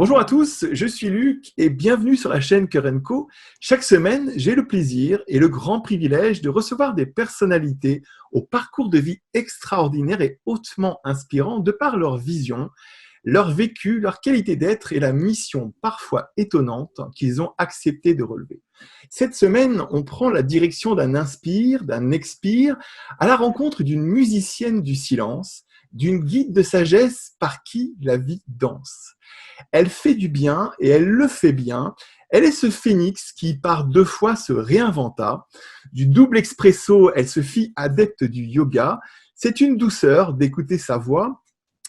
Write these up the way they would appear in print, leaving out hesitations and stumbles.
Bonjour à tous, je suis Luc et bienvenue sur la chaîne Cœur & Co. Chaque semaine, j'ai le plaisir et le grand privilège de recevoir des personnalités au parcours de vie extraordinaire et hautement inspirant de par leur vision, leur vécu, leur qualité d'être et la mission parfois étonnante qu'ils ont accepté de relever. Cette semaine, on prend la direction d'un inspire, d'un expire, à la rencontre d'une musicienne du silence, d'une guide de sagesse par qui la vie danse. Elle fait du bien et elle le fait bien. Elle est ce phénix qui, par 2 fois, se réinventa. Du double expresso, elle se fit adepte du yoga. C'est une douceur d'écouter sa voix.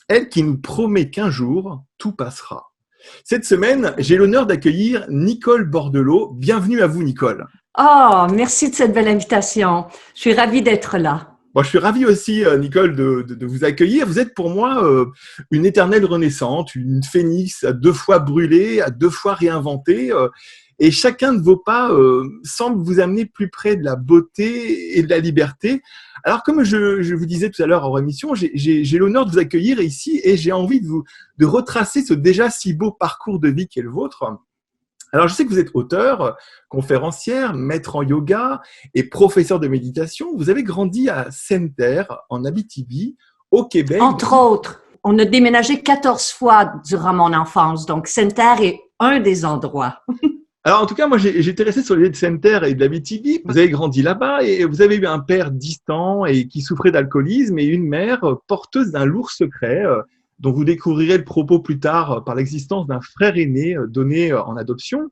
Elle qui nous promet qu'un jour, tout passera. Cette semaine, j'ai l'honneur d'accueillir Nicole Bordelot. Bienvenue à vous, Nicole. Oh, merci de cette belle invitation. Je suis ravie d'être là. Moi, je suis ravi aussi, Nicole, de vous accueillir. Vous êtes pour moi une éternelle renaissante, une phénix à 2 fois brûlée, à 2 fois réinventée. Et chacun de vos pas semble vous amener plus près de la beauté et de la liberté. Alors, comme je vous disais tout à l'heure en émission, j'ai l'honneur de vous accueillir ici et j'ai envie de retracer ce déjà si beau parcours de vie qui est le vôtre. Alors, je sais que vous êtes auteur, conférencière, maître en yoga et professeur de méditation. Vous avez grandi à Sainte-Terre, en Abitibi, au Québec. Entre autres, on a déménagé 14 fois durant mon enfance, donc Sainte-Terre est un des endroits. Alors, en tout cas, moi, j'ai été resté sur l'île de Sainte-Terre et de l'Abitibi. Vous avez grandi là-bas et vous avez eu un père distant et qui souffrait d'alcoolisme et une mère porteuse d'un lourd secret dont vous découvrirez le propos plus tard par l'existence d'un frère aîné donné en adoption.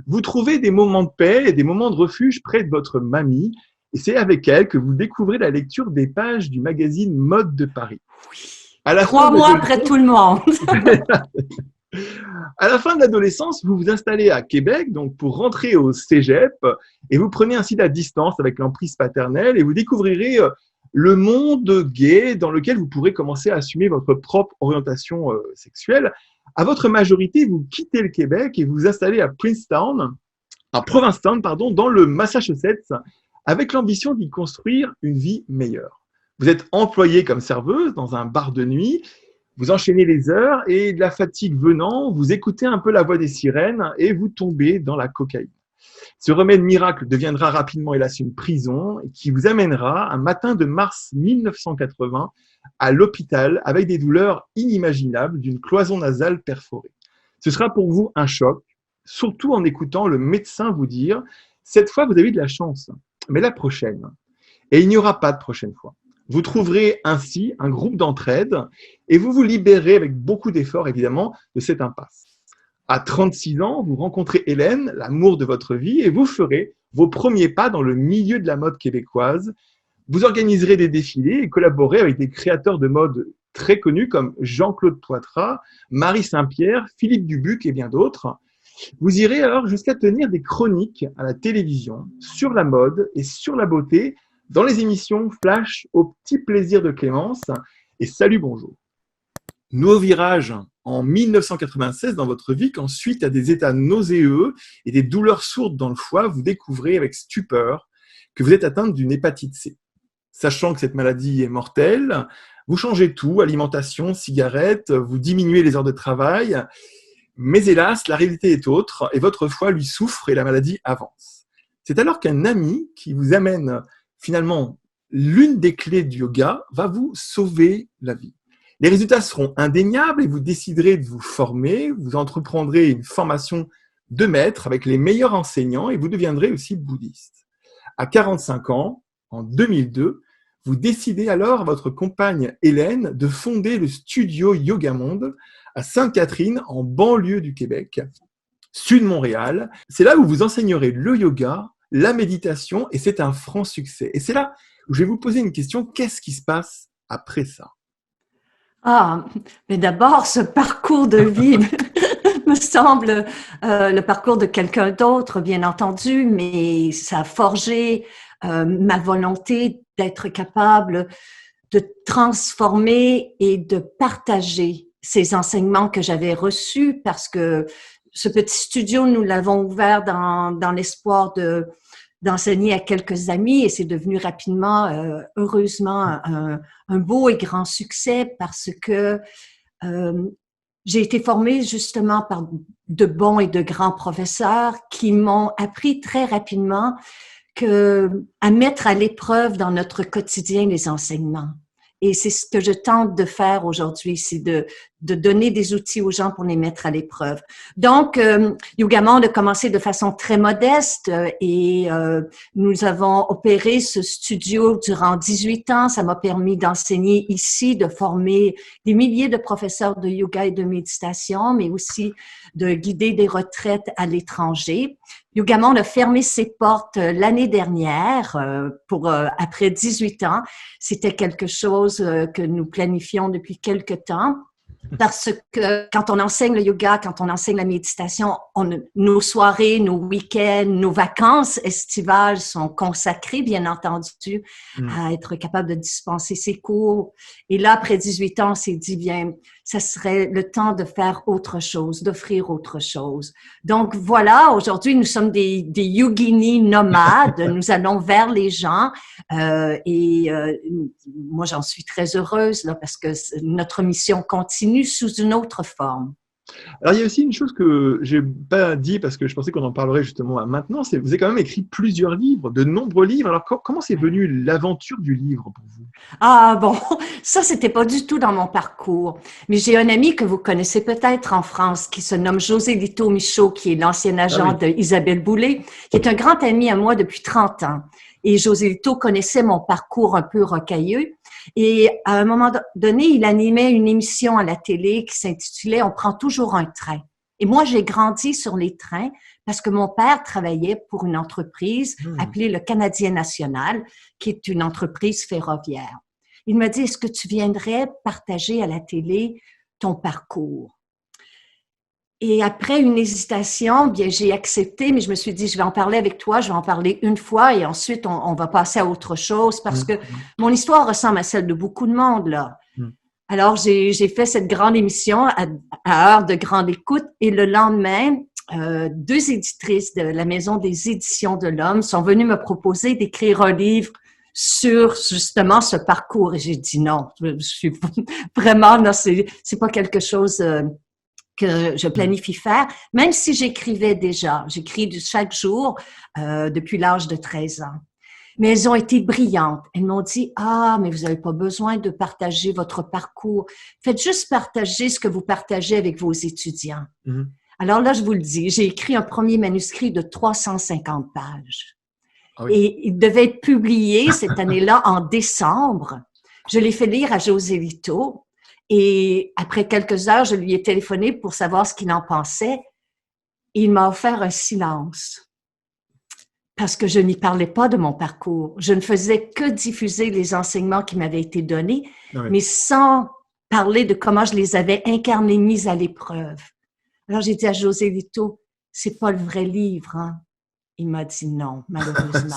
Vous trouvez des moments de paix et des moments de refuge près de votre mamie. Et c'est avec elle que vous découvrez la lecture des pages du magazine Mode de Paris. À la 3 mois après tout le monde. À la fin de l'adolescence, vous vous installez à Québec donc pour rentrer au cégep et vous prenez ainsi la distance avec l'emprise paternelle et vous découvrirez le monde gay dans lequel vous pourrez commencer à assumer votre propre orientation sexuelle. À votre majorité, vous quittez le Québec et vous vous installez à Provincetown, dans le Massachusetts, avec l'ambition d'y construire une vie meilleure. Vous êtes employée comme serveuse dans un bar de nuit. Vous enchaînez les heures et de la fatigue venant, vous écoutez un peu la voix des sirènes et vous tombez dans la cocaïne. Ce remède miracle deviendra rapidement, hélas, une prison qui vous amènera un matin de mars 1980 à l'hôpital avec des douleurs inimaginables d'une cloison nasale perforée. Ce sera pour vous un choc, surtout en écoutant le médecin vous dire « Cette fois, vous avez eu de la chance, mais la prochaine. » Et il n'y aura pas de prochaine fois. Vous trouverez ainsi un groupe d'entraide et vous vous libérez avec beaucoup d'efforts, évidemment, de cette impasse. À 36 ans, vous rencontrez Hélène, l'amour de votre vie, et vous ferez vos premiers pas dans le milieu de la mode québécoise. Vous organiserez des défilés et collaborez avec des créateurs de mode très connus comme Jean-Claude Poitras, Marie Saint-Pierre, Philippe Dubuc et bien d'autres. Vous irez alors jusqu'à tenir des chroniques à la télévision sur la mode et sur la beauté dans les émissions Flash au petit plaisir de Clémence et Salut Bonjour. Nouveau virage en 1996 dans votre vie quand suite à des états nauséeux et des douleurs sourdes dans le foie, vous découvrez avec stupeur que vous êtes atteinte d'une hépatite C. Sachant que cette maladie est mortelle, vous changez tout, alimentation, cigarettes, vous diminuez les heures de travail, mais hélas, la réalité est autre et votre foie lui souffre et la maladie avance. C'est alors qu'un ami qui vous amène finalement l'une des clés du yoga va vous sauver la vie. Les résultats seront indéniables et vous déciderez de vous former, vous entreprendrez une formation de maître avec les meilleurs enseignants et vous deviendrez aussi bouddhiste. À 45 ans, en 2002, vous décidez alors, votre compagne Hélène, de fonder le studio Yoga Monde à Sainte-Catherine, en banlieue du Québec, sud Montréal. C'est là où vous enseignerez le yoga, la méditation et c'est un franc succès. Et c'est là où je vais vous poser une question, qu'est-ce qui se passe après ça ? Ah, mais d'abord, ce parcours de vie me semble le parcours de quelqu'un d'autre, bien entendu, mais ça a forgé ma volonté d'être capable de transformer et de partager ces enseignements que j'avais reçus parce que ce petit studio, nous l'avons ouvert dans l'espoir d'enseigner à quelques amis et c'est devenu rapidement, heureusement, un beau et grand succès parce que j'ai été formée justement par de bons et de grands professeurs qui m'ont appris très rapidement à mettre à l'épreuve dans notre quotidien les enseignements. Et c'est ce que je tente de faire aujourd'hui, c'est de donner des outils aux gens pour les mettre à l'épreuve. Donc, Yoga Monde a commencé de façon très modeste et nous avons opéré ce studio durant 18 ans. Ça m'a permis d'enseigner ici, de former des milliers de professeurs de yoga et de méditation, mais aussi de guider des retraites à l'étranger. Yoga Monde a fermé ses portes l'année dernière après 18 ans. C'était quelque chose que nous planifions depuis quelque temps. Parce que quand on enseigne le yoga, quand on enseigne la méditation, nos soirées, nos week-ends, nos vacances estivales sont consacrées, bien entendu, à être capable de dispenser ces cours. Et là, après 18 ans, on s'est dit, bien, ça serait le temps de faire autre chose, d'offrir autre chose. Donc voilà, aujourd'hui, nous sommes des yoginis nomades. Nous allons vers les gens moi, j'en suis très heureuse là parce que notre mission continue sous une autre forme. Alors, il y a aussi une chose que j'ai pas dit parce que je pensais qu'on en parlerait justement maintenant, c'est que vous avez quand même écrit plusieurs livres, de nombreux livres. Alors, comment c'est venu l'aventure du livre pour vous? Ah bon, ça, c'était pas du tout dans mon parcours. Mais j'ai un ami que vous connaissez peut-être en France qui se nomme José Lito Michaud, qui est l'ancien agent d'Isabelle Boulay, qui est un grand ami à moi depuis 30 ans. Et José Lito connaissait mon parcours un peu rocailleux. Et à un moment donné, il animait une émission à la télé qui s'intitulait « On prend toujours un train ». Et moi, j'ai grandi sur les trains parce que mon père travaillait pour une entreprise appelée le Canadien National, qui est une entreprise ferroviaire. Il m'a dit, est-ce que tu viendrais partager à la télé ton parcours? Et après une hésitation, bien, j'ai accepté, mais je me suis dit, je vais en parler avec toi, je vais en parler une fois et ensuite on va passer à autre chose parce que mon histoire ressemble à celle de beaucoup de monde, là. Alors, j'ai fait cette grande émission à heure de grande écoute et le lendemain, deux éditrices de la Maison des Éditions de l'Homme sont venues me proposer d'écrire un livre sur justement ce parcours. Et j'ai dit non, je suis vraiment, non, c'est pas quelque chose que je planifie faire, même si j'écrivais déjà. J'écris chaque jour depuis l'âge de 13 ans. Mais elles ont été brillantes. Elles m'ont dit, ah, mais vous n'avez pas besoin de partager votre parcours. Faites juste partager ce que vous partagez avec vos étudiants. Alors là, je vous le dis, j'ai écrit un premier manuscrit de 350 pages. Ah oui. Et il devait être publié cette année-là en décembre. Je l'ai fait lire à José Lito. Et après quelques heures, je lui ai téléphoné pour savoir ce qu'il en pensait. Et il m'a offert un silence. Parce que je n'y parlais pas de mon parcours. Je ne faisais que diffuser les enseignements qui m'avaient été donnés, mais sans parler de comment je les avais incarnés, mis à l'épreuve. Alors, j'ai dit à José Lito, c'est pas le vrai livre, hein? Il m'a dit non, malheureusement.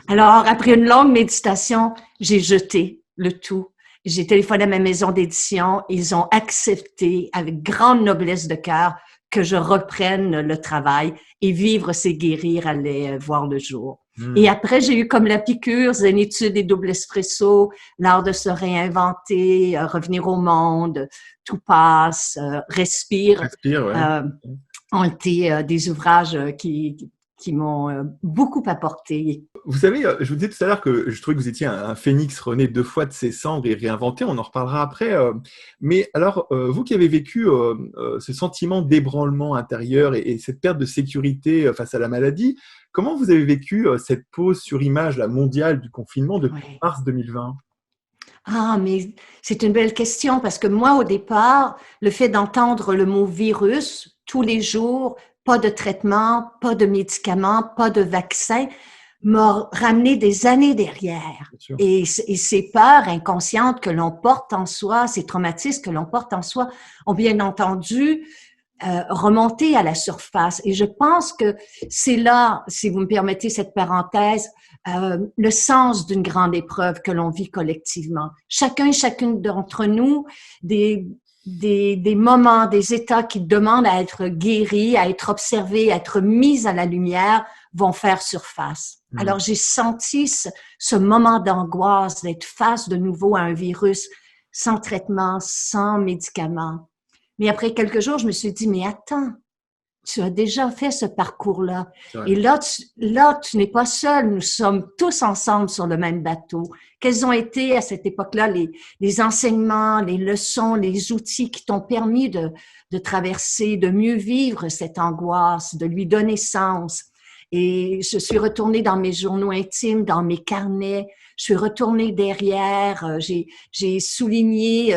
Alors, après une longue méditation, j'ai jeté le tout. J'ai téléphoné à ma maison d'édition. Ils ont accepté avec grande noblesse de cœur que je reprenne le travail et Vivre, c'est guérir allait voir le jour. Et après, j'ai eu comme la piqûre, Zénitude et Double Espresso, L'art de se réinventer, Revenir au monde, Tout passe, Respire. Respire, ouais. Ont été des ouvrages qui m'ont beaucoup apporté. Vous savez, je vous disais tout à l'heure que je trouvais que vous étiez un phénix rené 2 fois de ses cendres et réinventé, on en reparlera après. Mais alors, vous qui avez vécu ce sentiment d'ébranlement intérieur et cette perte de sécurité face à la maladie, comment vous avez vécu cette pause sur image mondiale du confinement depuis mars 2020 ? Ah, mais c'est une belle question parce que moi, au départ, le fait d'entendre le mot virus tous les jours, pas de traitement, pas de médicaments, pas de vaccin, m'a ramené des années derrière. Et ces peurs inconscientes que l'on porte en soi, ces traumatismes que l'on porte en soi, ont bien entendu remonté à la surface. Et je pense que c'est là, si vous me permettez cette parenthèse, le sens d'une grande épreuve que l'on vit collectivement. Chacune d'entre nous, des moments, des états qui demandent à être guéris, à être observés, à être mis à la lumière, vont faire surface. Alors, j'ai senti ce moment d'angoisse d'être face de nouveau à un virus sans traitement, sans médicaments. Mais après quelques jours, je me suis dit, mais attends, tu as déjà fait ce parcours-là. C'est vrai. Et là, tu n'es pas seul. Nous sommes tous ensemble sur le même bateau. Quels ont été à cette époque-là les enseignements, les leçons, les outils qui t'ont permis de traverser, de mieux vivre cette angoisse, de lui donner sens? Et je suis retournée dans mes journaux intimes, dans mes carnets. Je suis retournée derrière. J'ai souligné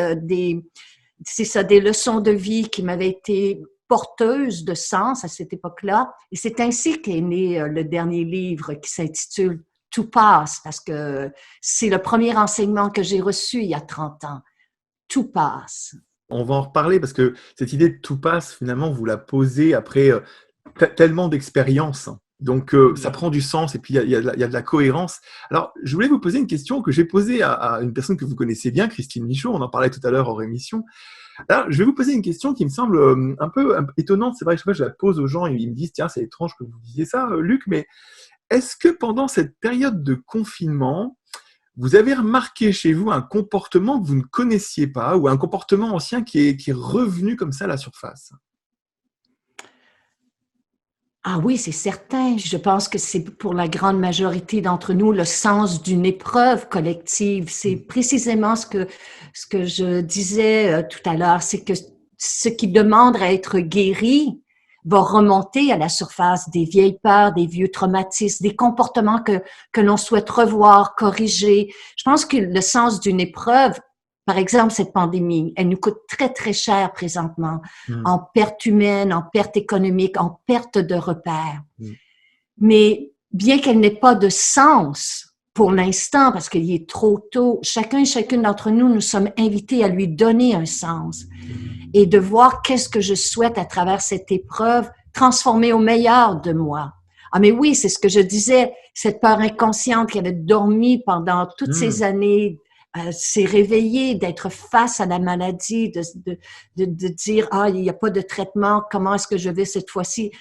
c'est ça, des leçons de vie qui m'avaient été porteuses de sens à cette époque-là. Et c'est ainsi qu'est né le dernier livre qui s'intitule Tout passe, parce que c'est le premier enseignement que j'ai reçu il y a 30 ans. Tout passe. On va en reparler parce que cette idée de tout passe, finalement, vous la posez après tellement d'expériences. Donc, ça prend du sens et puis il y a de la cohérence. Alors, je voulais vous poser une question que j'ai posée à une personne que vous connaissez bien, Christine Michaud. On en parlait tout à l'heure hors émission. Alors, je vais vous poser une question qui me semble un peu étonnante. C'est vrai que chaque fois je la pose aux gens et ils me disent, tiens, c'est étrange que vous disiez ça, Luc, mais est-ce que pendant cette période de confinement, vous avez remarqué chez vous un comportement que vous ne connaissiez pas ou un comportement ancien qui est revenu comme ça à la surface? Ah oui, c'est certain. Je pense que c'est pour la grande majorité d'entre nous le sens d'une épreuve collective. C'est précisément ce que je disais tout à l'heure, c'est que ce qui demande à être guéri va remonter à la surface des vieilles peurs, des vieux traumatismes, des comportements que l'on souhaite revoir, corriger. Je pense que le sens d'une épreuve, par exemple, cette pandémie, elle nous coûte très, très cher présentement, Mm. en perte humaine, en perte économique, en perte de repères. Mm. Mais bien qu'elle n'ait pas de sens pour l'instant, parce qu'il est trop tôt, chacun et chacune d'entre nous, nous sommes invités à lui donner un sens et de voir qu'est-ce que je souhaite à travers cette épreuve transformer au meilleur de moi. Ah mais oui, c'est ce que je disais, cette peur inconsciente qui avait dormi pendant toutes ces Mm. années, s'est réveillée, d'être face à la maladie, de dire, ah, il n'y a pas de traitement, comment est-ce que je vais cette fois-ci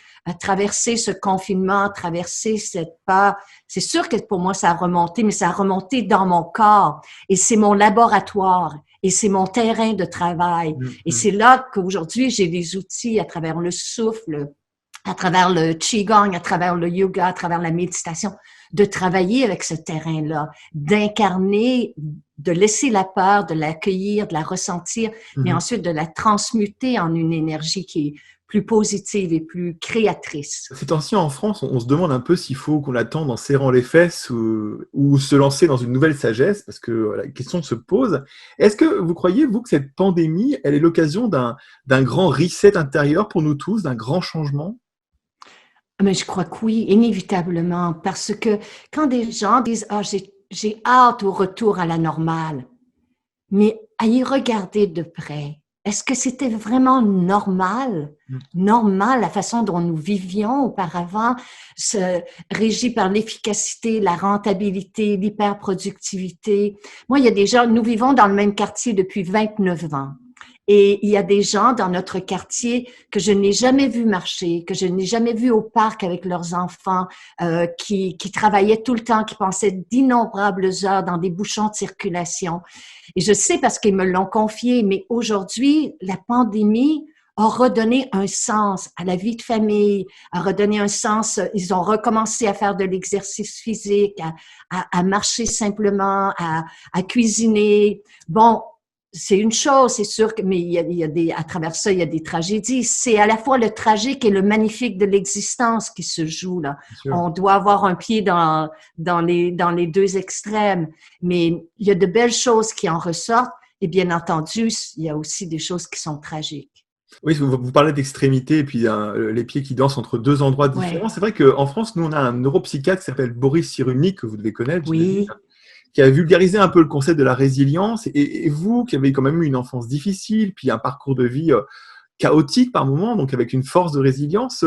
traverser ce confinement, traverser cette peur. C'est sûr que pour moi, ça a remonté, mais ça a remonté dans mon corps et c'est mon laboratoire et c'est mon terrain de travail. Mm. Et Mm. c'est là qu'aujourd'hui, j'ai des outils à travers le souffle, à travers le qigong, à travers le yoga, à travers la méditation, de travailler avec ce terrain-là, d'incarner, de laisser la peur, de l'accueillir, de la ressentir, mais Mm. ensuite de la transmuter en une énergie qui est plus positive et plus créatrice. Ces temps-ci, en France, on se demande un peu s'il faut qu'on attende en serrant les fesses ou se lancer dans une nouvelle sagesse, parce que la question se pose. Est-ce que vous croyez, vous, que cette pandémie, elle est l'occasion d'un grand reset intérieur pour nous tous, d'un grand changement? Mais je crois que oui, inévitablement, parce que quand des gens disent, ah, j'ai hâte au retour à la normale, mais à y regarder de près, est-ce que c'était vraiment normal? Mm. Normal, la façon dont nous vivions auparavant, régi par l'efficacité, la rentabilité, l'hyperproductivité. Moi, il y a des gens, nous vivons dans le même quartier depuis 29 ans. Et il y a des gens dans notre quartier que je n'ai jamais vu marcher, que je n'ai jamais vu au parc avec leurs enfants, qui travaillaient tout le temps, qui passaient d'innombrables heures dans des bouchons de circulation. Et je sais parce qu'ils me l'ont confié, mais aujourd'hui, la pandémie a redonné un sens à la vie de famille, a redonné un sens, ils ont recommencé à faire de l'exercice physique, à marcher simplement, à cuisiner. Bon, c'est une chose, c'est sûr que, mais il y a à travers ça, il y a des tragédies. C'est à la fois le tragique et le magnifique de l'existence qui se joue là. Bien sûr. On doit avoir un pied dans les deux extrêmes, mais il y a de belles choses qui en ressortent. Et bien entendu, il y a aussi des choses qui sont tragiques. Oui, vous parlez d'extrémité et puis les pieds qui dansent entre deux endroits différents. Ouais, C'est vrai qu'en France, nous, on a un neuropsychiatre qui s'appelle Boris Cyrulnik, que vous devez connaître, j'imagine, oui. qui a vulgarisé un peu le concept de la résilience. Et vous, qui avez quand même eu une enfance difficile, puis un parcours de vie chaotique par moments, donc avec une force de résilience,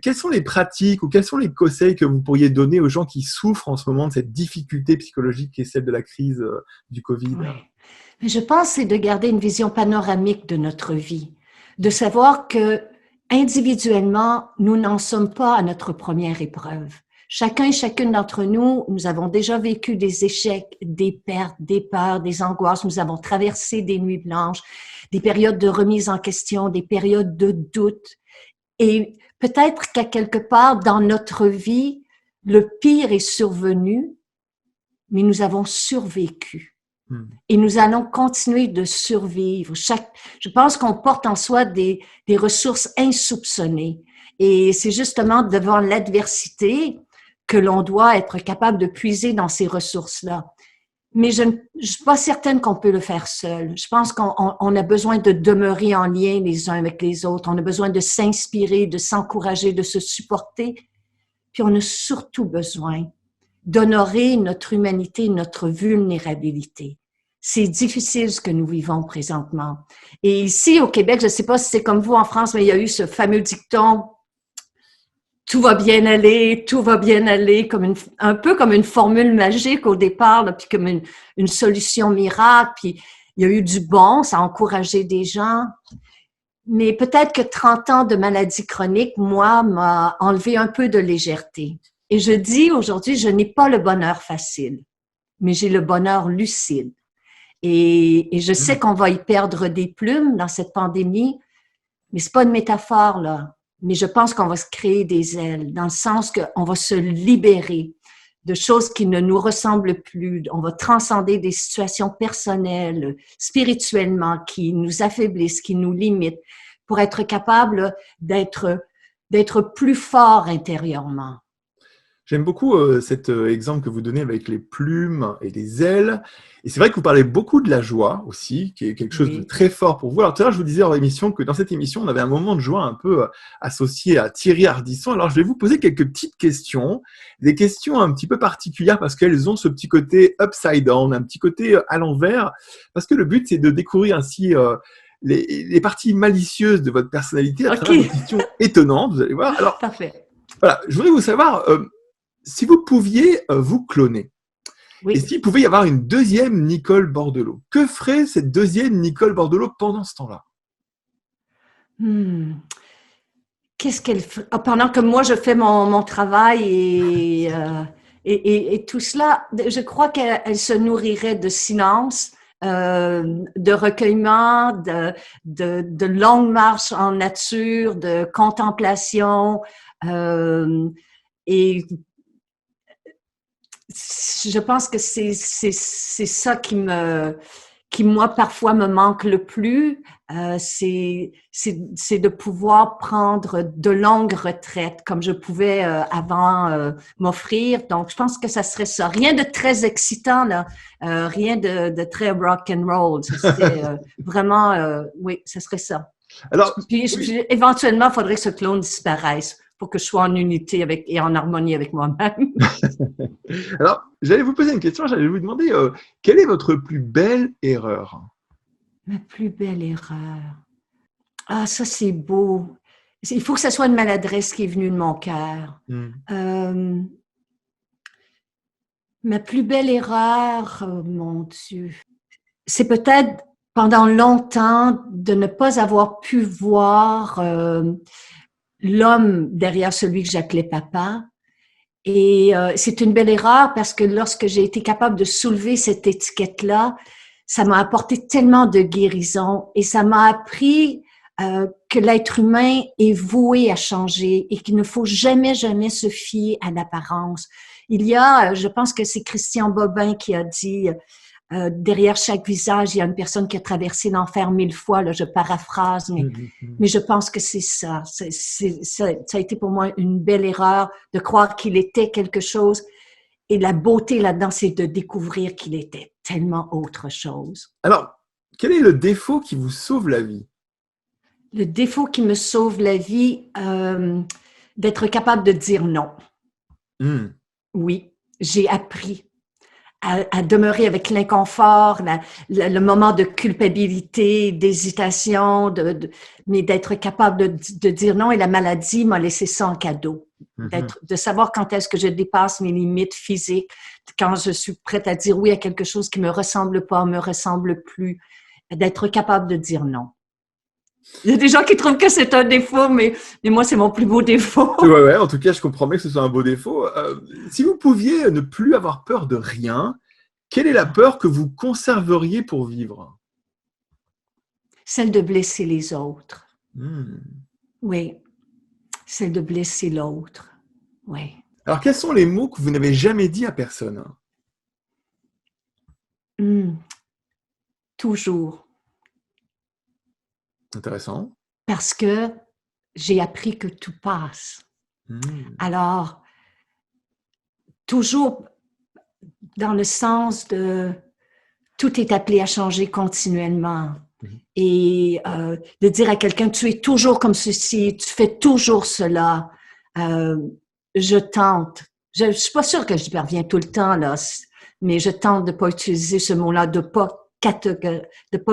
quelles sont les pratiques ou quels sont les conseils que vous pourriez donner aux gens qui souffrent en ce moment de cette difficulté psychologique qui est celle de la crise du Covid? Oui. Je pense que c'est de garder une vision panoramique de notre vie, de savoir que individuellement, nous n'en sommes pas à notre première épreuve. Chacun et chacune d'entre nous, nous avons déjà vécu des échecs, des pertes, des peurs, des angoisses. Nous avons traversé des nuits blanches, des périodes de remise en question, des périodes de doute. Et peut-être qu'à quelque part dans notre vie, le pire est survenu, mais nous avons survécu. Et nous allons continuer de survivre. Je pense qu'on porte en soi des ressources insoupçonnées. Et c'est justement devant l'adversité que l'on doit être capable de puiser dans ces ressources-là. Mais je ne suis pas certaine qu'on peut le faire seul. Je pense qu'on a besoin de demeurer en lien les uns avec les autres. On a besoin de s'inspirer, de s'encourager, de se supporter. Puis on a surtout besoin d'honorer notre humanité, notre vulnérabilité. C'est difficile ce que nous vivons présentement. Et ici, au Québec, je ne sais pas si c'est comme vous en France, mais il y a eu ce fameux dicton « Tout va bien aller, un peu comme une formule magique au départ, là, puis comme une solution miracle. Puis il y a eu du bon, ça a encouragé des gens. Mais peut-être que 30 ans de maladie chronique, moi, m'a enlevé un peu de légèreté. Et je dis aujourd'hui, je n'ai pas le bonheur facile, mais j'ai le bonheur lucide. Et je sais qu'on va y perdre des plumes dans cette pandémie, mais c'est pas une métaphore, là. Mais je pense qu'on va se créer des ailes, dans le sens qu'on va se libérer de choses qui ne nous ressemblent plus. On va transcender des situations personnelles, spirituellement, qui nous affaiblissent, qui nous limitent, pour être capable d'être plus fort intérieurement. J'aime beaucoup cet exemple que vous donnez avec les plumes et les ailes. Et c'est vrai que vous parlez beaucoup de la joie aussi, qui est quelque chose de très fort pour vous. Alors tout à l'heure, je vous disais en émission que dans cette émission, on avait un moment de joie un peu associé à Thierry Ardisson. Alors je vais vous poser quelques petites questions, des questions un petit peu particulières parce qu'elles ont ce petit côté upside down, un petit côté à l'envers, parce que le but, c'est de découvrir ainsi les parties malicieuses de votre personnalité à travers des questions étonnantes, vous allez voir. Alors, parfait. Voilà, je voudrais vous savoir... si vous pouviez vous cloner, et s'il pouvait y avoir une deuxième Nicole Bordelot, que ferait cette deuxième Nicole Bordelot pendant ce temps-là? Qu'est-ce qu'elle ferait? Pendant que moi, je fais mon travail et tout cela, je crois qu'elle se nourrirait de silence, de recueillement, de longues marches en nature, de contemplation, et je pense que c'est ça qui moi parfois me manque le plus, c'est de pouvoir prendre de longues retraites comme je pouvais avant m'offrir. Donc je pense que ça serait ça. Rien de très excitant là, rien de très rock and roll. Ça serait vraiment oui, ça serait ça. Alors, puis éventuellement, il faudrait que ce clone disparaisse pour que je sois en unité et en harmonie avec moi-même. Alors, j'allais vous poser une question, j'allais vous demander quelle est votre plus belle erreur? Ma plus belle erreur. Ah, ça, c'est beau. Il faut que ce soit une maladresse qui est venue de mon cœur. Ma plus belle erreur, oh, mon Dieu, c'est peut-être pendant longtemps de ne pas avoir pu voir l'homme derrière celui que j'appelais papa. Et c'est une belle erreur parce que lorsque j'ai été capable de soulever cette étiquette-là, ça m'a apporté tellement de guérison et ça m'a appris que l'être humain est voué à changer et qu'il ne faut jamais, jamais se fier à l'apparence. Il y a, je pense que c'est Christian Bobin qui a dit derrière chaque visage, il y a une personne qui a traversé l'enfer 1000 fois, là, je paraphrase, mais je pense que c'est ça. Ça a été pour moi une belle erreur de croire qu'il était quelque chose. Et la beauté là-dedans, c'est de découvrir qu'il était tellement autre chose. Alors, quel est le défaut qui vous sauve la vie? Le défaut qui me sauve la vie, d'être capable de dire non. Oui, j'ai appris à demeurer avec l'inconfort, le moment de culpabilité, d'hésitation, mais d'être capable de dire non. Et la maladie m'a laissé ça en cadeau. De savoir quand est-ce que je dépasse mes limites physiques, quand je suis prête à dire oui à quelque chose qui me ressemble pas, me ressemble plus, d'être capable de dire non. Il y a des gens qui trouvent que c'est un défaut, mais moi, c'est mon plus beau défaut. Ouais, en tout cas, je comprends bien que ce soit un beau défaut. Si vous pouviez ne plus avoir peur de rien, quelle est la peur que vous conserveriez pour vivre? Celle de blesser les autres. Hmm. Oui, celle de blesser l'autre. Oui. Alors, quels sont les mots que vous n'avez jamais dit à personne? Hmm. Toujours. Intéressant. Parce que j'ai appris que tout passe. Hmm. Alors, toujours dans le sens de tout est appelé à changer continuellement. Et de dire à quelqu'un, tu es toujours comme ceci, tu fais toujours cela, je tente. Je ne suis pas sûre que j'y parviens tout le temps, là, mais je tente de ne pas utiliser ce mot-là, de pas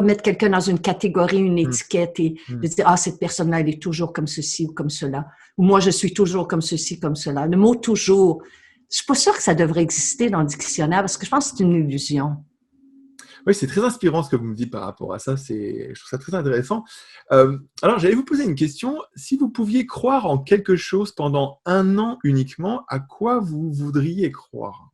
mettre quelqu'un dans une catégorie, une étiquette et de dire, ah, cette personne-là, elle est toujours comme ceci ou comme cela. Ou moi, je suis toujours comme ceci, comme cela. Le mot toujours, je ne suis pas sûre que ça devrait exister dans le dictionnaire parce que je pense que c'est une illusion. Oui, c'est très inspirant ce que vous me dites par rapport à ça. Je trouve ça très intéressant. Alors, j'allais vous poser une question. Si vous pouviez croire en quelque chose pendant 1 an uniquement, à quoi vous voudriez croire?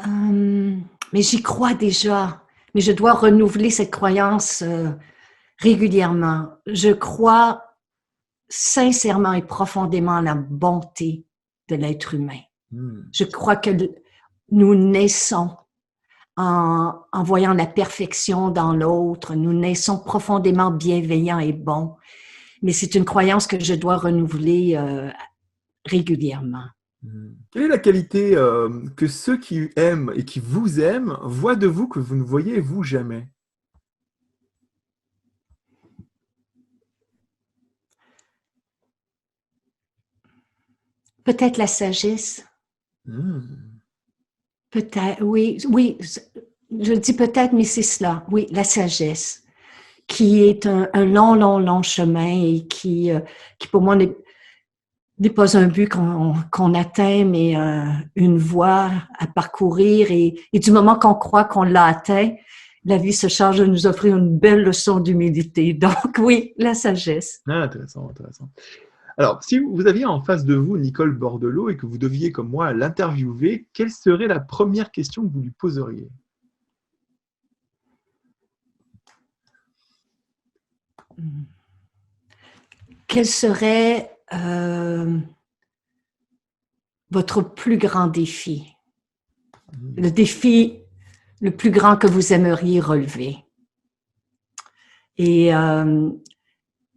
Mais j'y crois déjà. Mais je dois renouveler cette croyance régulièrement. Je crois sincèrement et profondément à la bonté de l'être humain. Je crois que nous naissons en voyant la perfection dans l'autre. Nous naissons profondément bienveillants et bons. Mais c'est une croyance que je dois renouveler régulièrement. Quelle est la qualité que ceux qui aiment et qui vous aiment voient de vous que vous ne voyez vous jamais? Peut-être la sagesse. Peut-être, oui, je dis peut-être, mais c'est cela. Oui, la sagesse, qui est un long chemin et qui pour moi n'est pas un but qu'on atteint, mais une voie à parcourir. Et du moment qu'on croit qu'on l'a atteint, la vie se charge de nous offrir une belle leçon d'humilité. Donc oui, la sagesse. Ah, intéressant, intéressant. Alors, si vous aviez en face de vous Nicole Bordelot et que vous deviez, comme moi, l'interviewer, quelle serait la première question que vous lui poseriez? Quel serait votre plus grand défi? Le défi le plus grand que vous aimeriez relever? Et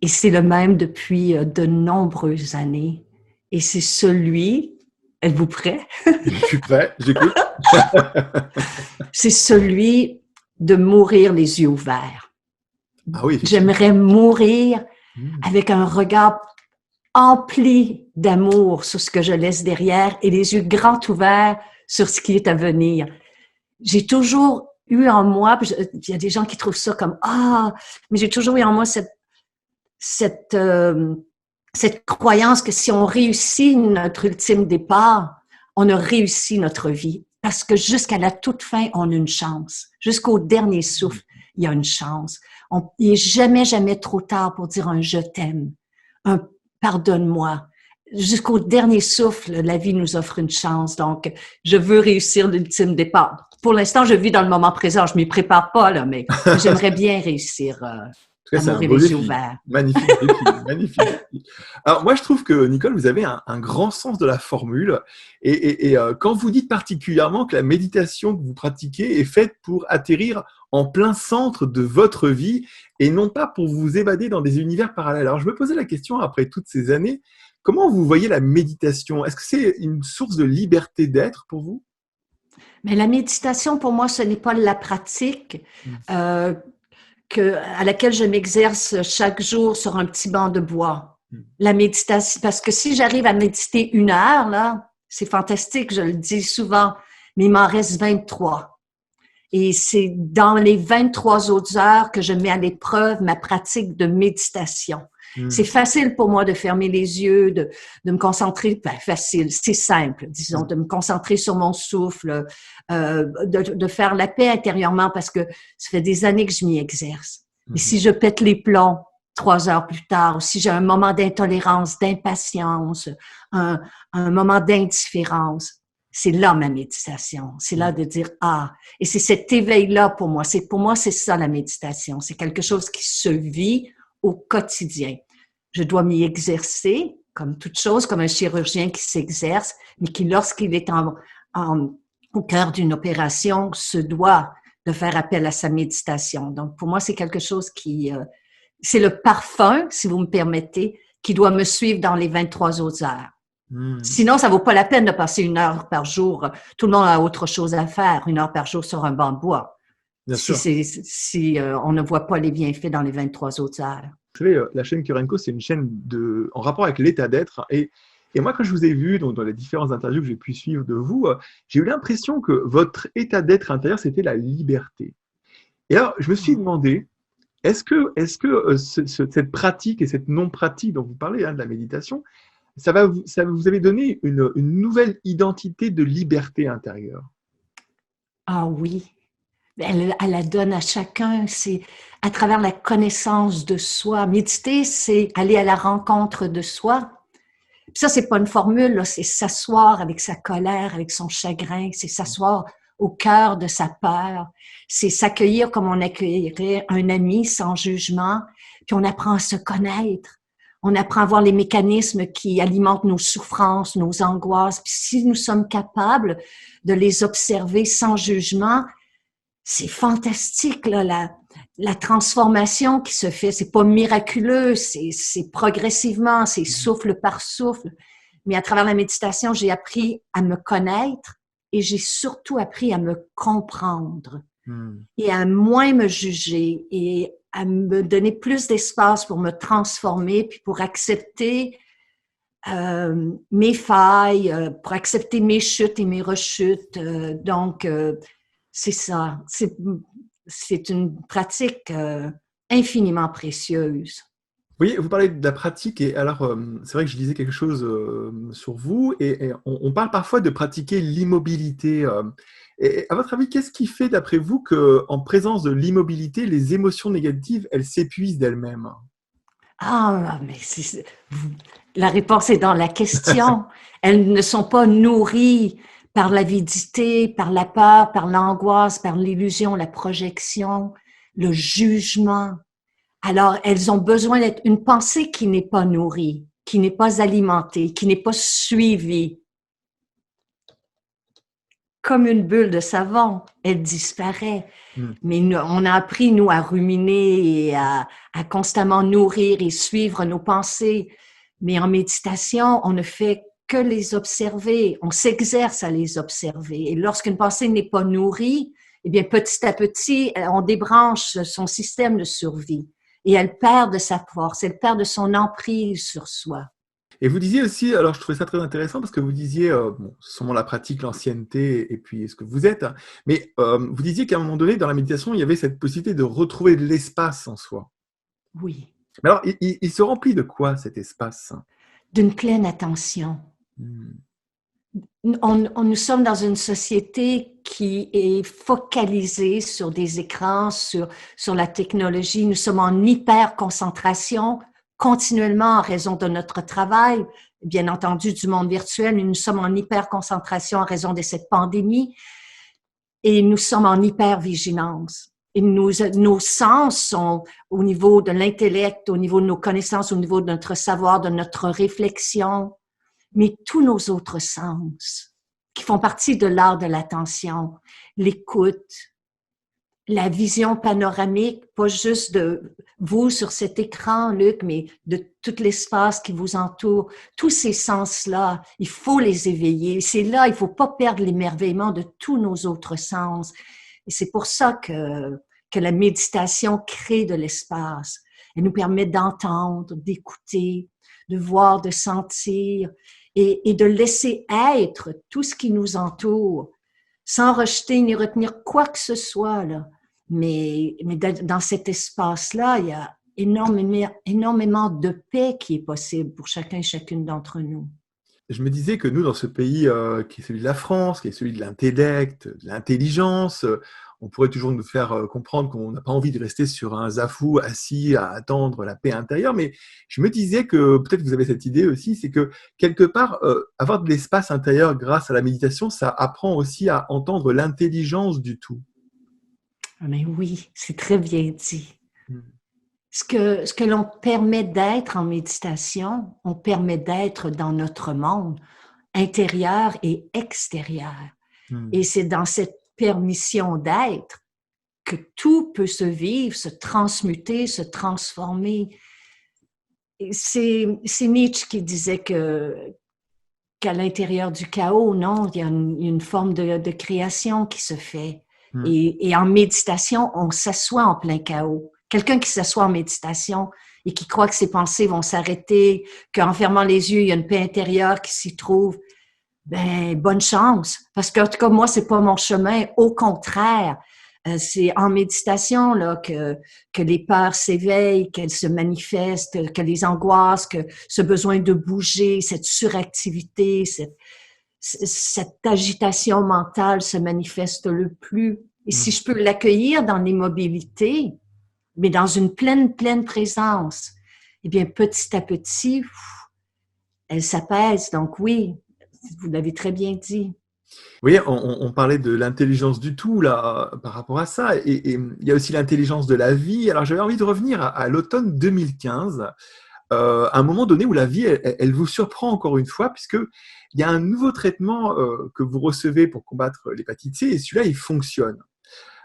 c'est le même depuis de nombreuses années. Et c'est celui, êtes-vous prêt? Je suis prêt, j'écoute. C'est celui de mourir les yeux ouverts. Ah oui, j'aimerais mourir avec un regard empli d'amour sur ce que je laisse derrière et les yeux grands ouverts sur ce qui est à venir. J'ai toujours eu en moi, il y a des gens qui trouvent ça comme mais j'ai toujours eu en moi cette croyance que si on réussit notre ultime départ, on a réussi notre vie. Parce que jusqu'à la toute fin, on a une chance. Jusqu'au dernier souffle, il y a une chance. Il n'est jamais trop tard pour dire un je t'aime, un pardonne-moi. Jusqu'au dernier souffle, la vie nous offre une chance. Donc, je veux réussir l'ultime départ. Pour l'instant, je vis dans le moment présent. Je ne m'y prépare pas, là, mais j'aimerais bien réussir à mourir les yeux ouverts. Magnifique défi, magnifique défi. Alors, moi, je trouve que, Nicole, vous avez un grand sens de la formule. Et quand vous dites particulièrement que la méditation que vous pratiquez est faite pour atterrir en plein centre de votre vie et non pas pour vous évader dans des univers parallèles. Alors, je me posais la question, après toutes ces années, comment vous voyez la méditation? Est-ce que c'est une source de liberté d'être pour vous? Mais la méditation, pour moi, ce n'est pas la pratique à laquelle je m'exerce chaque jour sur un petit banc de bois. La méditation, parce que si j'arrive à méditer 1 heure, là, c'est fantastique, je le dis souvent, mais il m'en reste 23. Et c'est dans les 23 autres heures que je mets à l'épreuve ma pratique de méditation. C'est facile pour moi de fermer les yeux, de me concentrer, facile, c'est simple, disons, de me concentrer sur mon souffle, de faire la paix intérieurement parce que ça fait des années que je m'y exerce. Mais si je pète les plombs 3 heures plus tard, ou si j'ai un moment d'intolérance, d'impatience, un moment d'indifférence, c'est là ma méditation. C'est là de dire, et c'est cet éveil-là pour moi. Pour moi, c'est ça la méditation. C'est quelque chose qui se vit au quotidien. Je dois m'y exercer, comme toute chose, comme un chirurgien qui s'exerce, mais qui, lorsqu'il est au cœur d'une opération, se doit de faire appel à sa méditation. Donc, pour moi, c'est quelque chose c'est le parfum, si vous me permettez, qui doit me suivre dans les 23 autres heures. Sinon, ça vaut pas la peine de passer 1 heure par jour. Tout le monde a autre chose à faire, 1 heure par jour sur un banc de bois. Bien sûr. Si on ne voit pas les bienfaits dans les 23 autres heures. Vous savez, la chaîne Kurenko, c'est une chaîne en rapport avec l'état d'être. Et moi, quand je vous ai vu donc, dans les différentes interviews que j'ai pu suivre de vous, j'ai eu l'impression que votre état d'être intérieur, c'était la liberté. Et alors, je me suis demandé, est-ce que cette pratique et cette non-pratique dont vous parlez, de la méditation, ça vous avait donné une nouvelle identité de liberté intérieure? Ah oui, elle la donne à chacun. C'est à travers la connaissance de soi. Méditer, c'est aller à la rencontre de soi. Puis ça, c'est pas une formule, là, c'est s'asseoir avec sa colère, avec son chagrin, c'est s'asseoir au cœur de sa peur, c'est s'accueillir comme on accueillerait un ami sans jugement, puis on apprend à se connaître. On apprend à voir les mécanismes qui alimentent nos souffrances, nos angoisses. Puis si nous sommes capables de les observer sans jugement, c'est fantastique, là, la transformation qui se fait. C'est pas miraculeux, c'est progressivement, c'est souffle par souffle. Mais à travers la méditation, j'ai appris à me connaître et j'ai surtout appris à me comprendre et à moins me juger et à me donner plus d'espace pour me transformer puis pour accepter mes failles, pour accepter mes chutes et mes rechutes. Donc, c'est ça. C'est une pratique infiniment précieuse. Oui, vous parlez de la pratique et alors c'est vrai que je lisais quelque chose sur vous et on parle parfois de pratiquer l'immobilité. Et à votre avis, qu'est-ce qui fait d'après vous qu'en présence de l'immobilité, les émotions négatives, elles s'épuisent d'elles-mêmes? Mais la réponse est dans la question. Elles ne sont pas nourries par l'avidité, par la peur, par l'angoisse, par l'illusion, la projection, le jugement. Alors, elles ont besoin d'être une pensée qui n'est pas nourrie, qui n'est pas alimentée, qui n'est pas suivie. Comme une bulle de savon, elle disparaît. Mais on a appris, nous, à ruminer et à constamment nourrir et suivre nos pensées. Mais en méditation, on ne fait que les observer. On s'exerce à les observer. Et lorsqu'une pensée n'est pas nourrie, eh bien, petit à petit, on débranche son système de survie. Et elle perd de sa force, elle perd de son emprise sur soi. Et vous disiez aussi, alors je trouvais ça très intéressant parce que vous disiez, sûrement la pratique, l'ancienneté et puis ce que vous êtes, mais vous disiez qu'à un moment donné, dans la méditation, il y avait cette possibilité de retrouver de l'espace en soi. Oui. Mais alors, il se remplit de quoi cet espace? D'une pleine attention. Nous sommes dans une société qui est focalisée sur des écrans, sur la technologie. Nous sommes en hyper-concentration continuellement en raison de notre travail, bien entendu du monde virtuel, mais nous sommes en hyper-concentration en raison de cette pandémie et nous sommes en hyper-vigilance. Et nos sens sont au niveau de l'intellect, au niveau de nos connaissances, au niveau de notre savoir, de notre réflexion, mais tous nos autres sens qui font partie de l'art de l'attention, l'écoute, la vision panoramique, pas juste de vous sur cet écran, Luc, mais de tout l'espace qui vous entoure. Tous ces sens-là, il faut les éveiller. C'est là, il faut pas perdre l'émerveillement de tous nos autres sens. Et c'est pour ça que la méditation crée de l'espace. Elle nous permet d'entendre, d'écouter, de voir, de sentir et de laisser être tout ce qui nous entoure sans rejeter ni retenir quoi que ce soit, là. Mais dans cet espace-là, il y a énormément de paix qui est possible pour chacun et chacune d'entre nous. Je me disais que nous, dans ce pays qui est celui de la France, qui est celui de l'intellect, de l'intelligence, on pourrait toujours nous faire comprendre qu'on n'a pas envie de rester sur un zafou assis à attendre la paix intérieure, mais je me disais que peut-être vous avez cette idée aussi, c'est que quelque part, avoir de l'espace intérieur grâce à la méditation, ça apprend aussi à entendre l'intelligence du tout. Mais oui, c'est très bien dit. Mm. Ce que l'on permet d'être en méditation, on permet d'être dans notre monde intérieur et extérieur. Et c'est dans cette permission d'être que tout peut se vivre, se transmuter, se transformer. C'est Nietzsche qui disait qu'à l'intérieur du chaos, non, il y a une forme de création qui se fait. Et en méditation, on s'assoit en plein chaos. Quelqu'un qui s'assoit en méditation et qui croit que ses pensées vont s'arrêter, qu'en fermant les yeux, il y a une paix intérieure qui s'y trouve, ben bonne chance. Parce qu'en tout cas, moi, c'est pas mon chemin. Au contraire, c'est en méditation là que les peurs s'éveillent, qu'elles se manifestent, que les angoisses, que ce besoin de bouger, cette suractivité, cette agitation mentale se manifeste le plus. Et si je peux l'accueillir dans l'immobilité, mais dans une pleine présence, eh bien, petit à petit, elle s'apaise. Donc oui, vous l'avez très bien dit. Oui, on parlait de l'intelligence du tout là, par rapport à ça. Et il y a aussi l'intelligence de la vie. Alors, j'avais envie de revenir à l'automne 2015, à un moment donné où la vie, elle vous surprend encore une fois, puisqu'il y a un nouveau traitement que vous recevez pour combattre l'hépatite C, et celui-là, il fonctionne.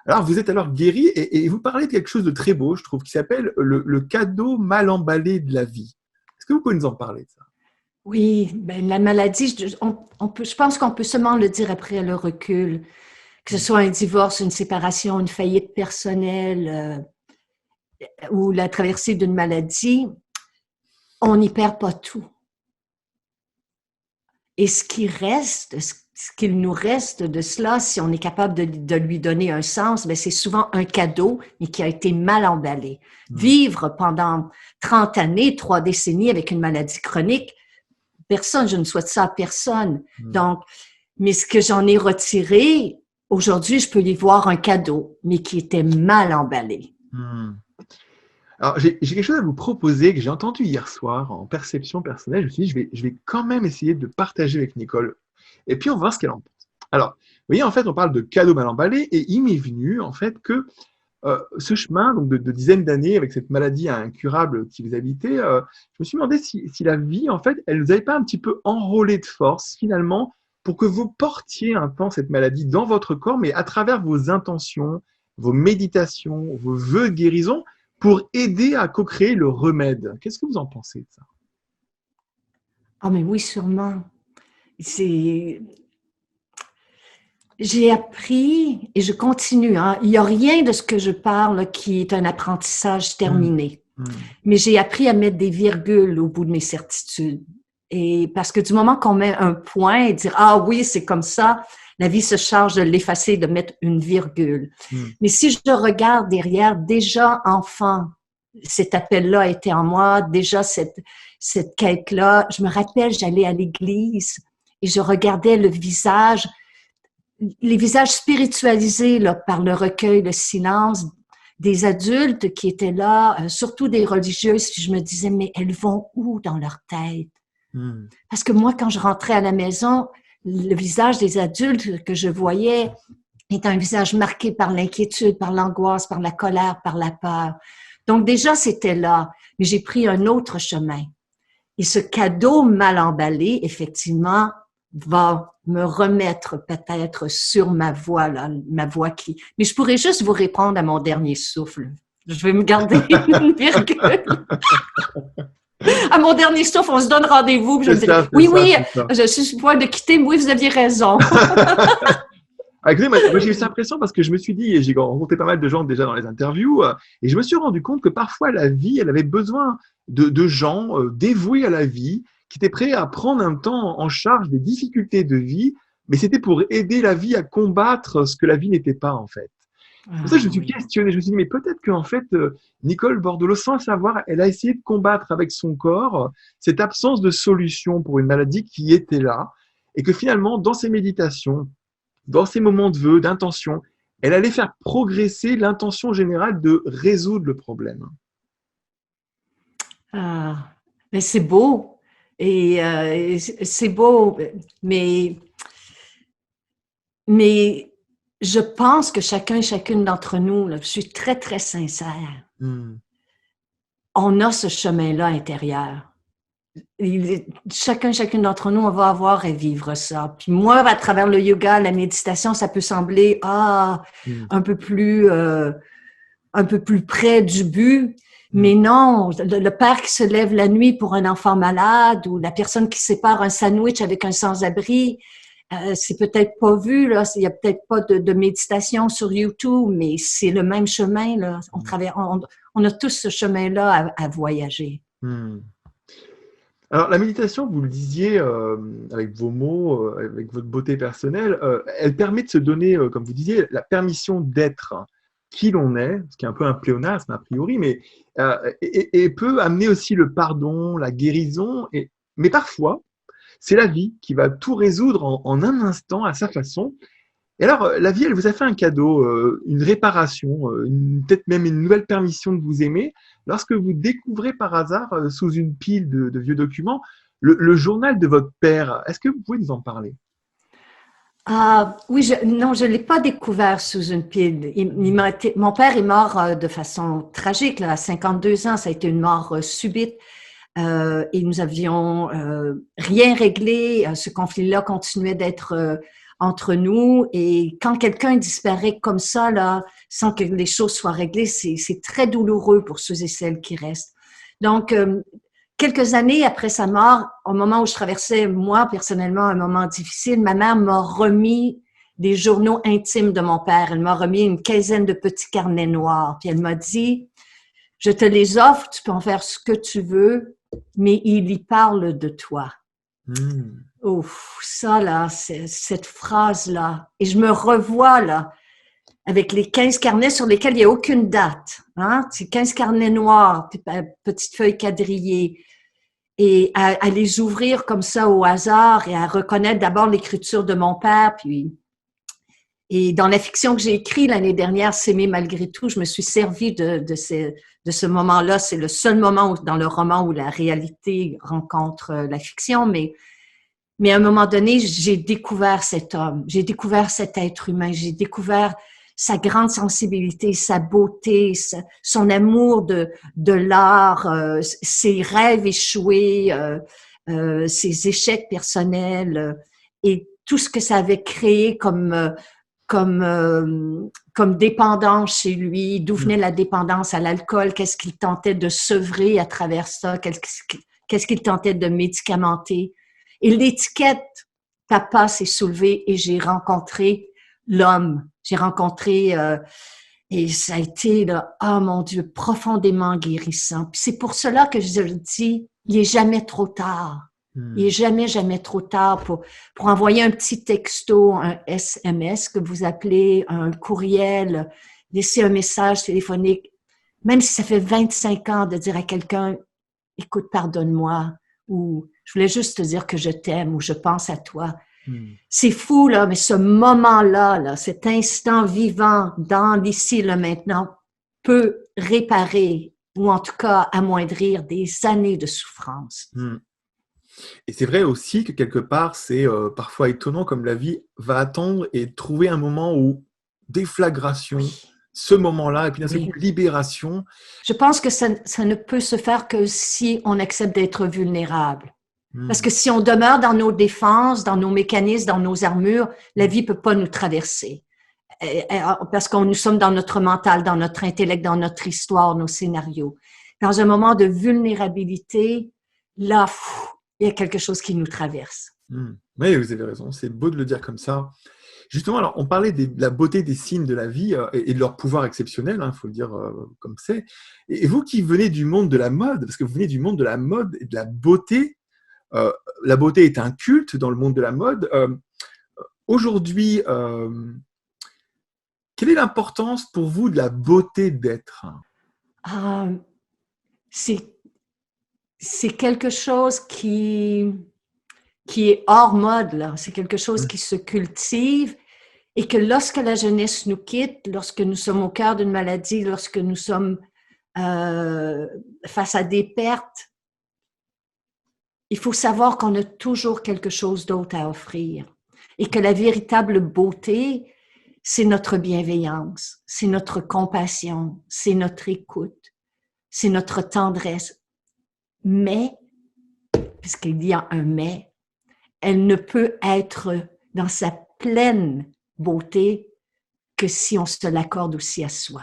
Alors, vous êtes alors guéri, et vous parlez de quelque chose de très beau, je trouve, qui s'appelle le cadeau mal emballé de la vie. Est-ce que vous pouvez nous en parler de ça? Oui, ben la maladie, je pense qu'on peut seulement le dire après le recul, que ce soit un divorce, une séparation, une faillite personnelle ou la traversée d'une maladie, on n'y perd pas tout. Et ce qu'il nous reste de cela, si on est capable de lui donner un sens, ben c'est souvent un cadeau, mais qui a été mal emballé. Vivre pendant 30 années, 3 décennies avec une maladie chronique, personne, je ne souhaite ça à personne. Donc, mais ce que j'en ai retiré, aujourd'hui, je peux y voir un cadeau, mais qui était mal emballé. Alors, j'ai quelque chose à vous proposer que j'ai entendu hier soir en perception personnelle. Je me suis dit, je vais quand même essayer de partager avec Nicole. Et puis, on va voir ce qu'elle en pense. Alors, vous voyez, en fait, on parle de cadeau mal emballé et il m'est venu, en fait, que ce chemin donc de dizaines d'années avec cette maladie incurable qui vous habitait, je me suis demandé si la vie, en fait, elle ne vous avait pas un petit peu enrôlé de force, finalement, pour que vous portiez un temps cette maladie dans votre corps, mais à travers vos intentions, vos méditations, vos vœux de guérison, pour aider à co-créer le remède. Qu'est-ce que vous en pensez de ça? Ah, mais oui, sûrement. J'ai appris et je continue. Hein. Il n'y a rien de ce que je parle qui est un apprentissage terminé. Mais j'ai appris à mettre des virgules au bout de mes certitudes. Et parce que du moment qu'on met un point et dire « Ah oui, c'est comme ça », la vie se charge de l'effacer, de mettre une virgule. Mais si je regarde derrière, déjà enfant, cet appel-là était en moi, déjà cette quête-là. Je me rappelle, j'allais à l'église et je regardais les visages spiritualisés là, par le recueil, le silence, des adultes qui étaient là, surtout des religieuses, puis je me disais, mais elles vont où dans leur tête? Parce que moi, quand je rentrais à la maison, le visage des adultes que je voyais est un visage marqué par l'inquiétude, par l'angoisse, par la colère, par la peur. Donc déjà, c'était là, mais j'ai pris un autre chemin. Et ce cadeau mal emballé, effectivement, va me remettre peut-être sur ma voie, là, ma voie qui... Mais je pourrais juste vous répondre à mon dernier souffle. Je vais me garder une virgule. À mon dernier souffle, on se donne rendez-vous. Je me dirais, oui, je suis sur le point de quitter. Oui, vous aviez raison. Écoutez, moi j'ai eu cette impression parce que je me suis dit, et j'ai rencontré pas mal de gens déjà dans les interviews, et je me suis rendu compte que parfois la vie, elle avait besoin de gens dévoués à la vie, qui étaient prêts à prendre un temps en charge des difficultés de vie, mais c'était pour aider la vie à combattre ce que la vie n'était pas en fait. C'est pour ça que je Ah me suis oui. questionné. Je me suis dit, mais peut-être qu'en fait, Nicole Bordelot, sans le savoir, elle a essayé de combattre avec son corps cette absence de solution pour une maladie qui était là. Et que finalement, dans ses méditations, dans ses moments de vœux, d'intention, elle allait faire progresser l'intention générale de résoudre le problème. Ah, mais c'est beau. Et c'est beau, mais, mais je pense que chacun et chacune d'entre nous, là, je suis très, très sincère, Hmm. on a ce chemin-là intérieur. Chacun, chacune d'entre nous, on va avoir à vivre ça. Puis moi, à travers le yoga, la méditation, ça peut sembler Hmm. un peu un peu plus près du but. Hmm. Mais non, le père qui se lève la nuit pour un enfant malade ou la personne qui sépare un sandwich avec un sans-abri, c'est peut-être pas vu, là, il y a peut-être pas de méditation sur YouTube, mais c'est le même chemin, là. On a tous ce chemin-là à voyager. Hmm. Alors, la méditation, vous le disiez avec vos mots, avec votre beauté personnelle, elle permet de se donner, comme vous disiez, la permission d'être qui l'on est, ce qui est un peu un pléonasme a priori, mais et peut amener aussi le pardon, la guérison. Mais parfois, c'est la vie qui va tout résoudre en un instant à sa façon. Et alors, la vie, elle vous a fait un cadeau, une réparation, peut-être même une nouvelle permission de vous aimer, lorsque vous découvrez par hasard, sous une pile de vieux documents, le journal de votre père. Est-ce que vous pouvez nous en parler? Ah, oui, non, je l'ai pas découvert sous une pile. Mon père est mort de façon tragique, là, à 52 ans. Ça a été une mort subite. Et nous avions rien réglé. Ce conflit-là continuait d'être entre nous. Et quand quelqu'un disparaît comme ça, là, sans que les choses soient réglées, c'est très douloureux pour ceux et celles qui restent. Donc, quelques années après sa mort, au moment où je traversais, moi, personnellement, un moment difficile, ma mère m'a remis des journaux intimes de mon père. Elle m'a remis une quinzaine de petits carnets noirs. Puis elle m'a dit, je te les offre, tu peux en faire ce que tu veux, mais il y parle de toi. Hmm. Ouf, ça là, cette phrase-là. Et je me revois là, avec les 15 carnets sur lesquels il n'y a aucune date. Hein? C'est 15 carnets noirs, petites feuilles quadrillées. Et à les ouvrir comme ça au hasard et à reconnaître d'abord l'écriture de mon père, puis et dans la fiction que j'ai écrite l'année dernière, S'aimer malgré tout, je me suis servi de ce moment-là. C'est le seul moment dans le roman où la réalité rencontre la fiction, mais à un moment donné, j'ai découvert cet homme, j'ai découvert cet être humain, j'ai découvert sa grande sensibilité, sa beauté, son amour de l'art, ses rêves échoués, ses échecs personnels et tout ce que ça avait créé comme, comme dépendance chez lui, d'où venait Hmm. la dépendance à l'alcool, qu'est-ce qu'il tentait de sevrer à travers ça, qu'est-ce qu'il tentait de médicamenter. Et l'étiquette papa s'est soulevée et j'ai rencontré l'homme. J'ai rencontré et ça a été là, oh mon Dieu, profondément guérissant. Puis c'est pour cela que je le dis, il est jamais trop tard. Il est Hmm. jamais, jamais trop tard pour envoyer un petit texto, un SMS que vous appelez, un courriel, laisser un message téléphonique, même si ça fait 25 ans de dire à quelqu'un, écoute, pardonne-moi, ou je voulais juste te dire que je t'aime, ou je pense à toi. Hmm. C'est fou, là, mais ce moment-là, là, cet instant vivant dans l'ici, le maintenant, peut réparer, ou en tout cas amoindrir des années de souffrance. Hmm. Et c'est vrai aussi que quelque part, c'est parfois étonnant comme la vie va attendre et trouver un moment où déflagration, Oui, ce moment-là, et puis d'un seul coup, oui. libération. Je pense que ça ne peut se faire que si on accepte d'être vulnérable. Parce Hmm. que si on demeure dans nos défenses, dans nos mécanismes, dans nos armures, la vie peut pas nous traverser. Parce que nous sommes dans notre mental, dans notre intellect, dans notre histoire, nos scénarios. Dans un moment de vulnérabilité, là, il y a quelque chose qui nous traverse. Hmm. Oui, vous avez raison, c'est beau de le dire comme ça. Justement, alors, on parlait de la beauté des signes de la vie et de leur pouvoir exceptionnel, il faut le dire comme c'est. Et vous qui venez du monde de la mode, parce que vous venez du monde de la mode et de euh, la beauté est un culte dans le monde de la mode. Aujourd'hui, Quelle est l'importance pour vous de la beauté d'être? Ah, c'est quelque chose qui est hors mode, là. C'est quelque chose Mmh. qui se cultive et que lorsque la jeunesse nous quitte, lorsque nous sommes au cœur d'une maladie, lorsque nous sommes face à des pertes, il faut savoir qu'on a toujours quelque chose d'autre à offrir et que la véritable beauté, c'est notre bienveillance, c'est notre compassion, c'est notre écoute, c'est notre tendresse. Mais, puisqu'il y a un mais, elle ne peut être dans sa pleine beauté que si on se l'accorde aussi à soi.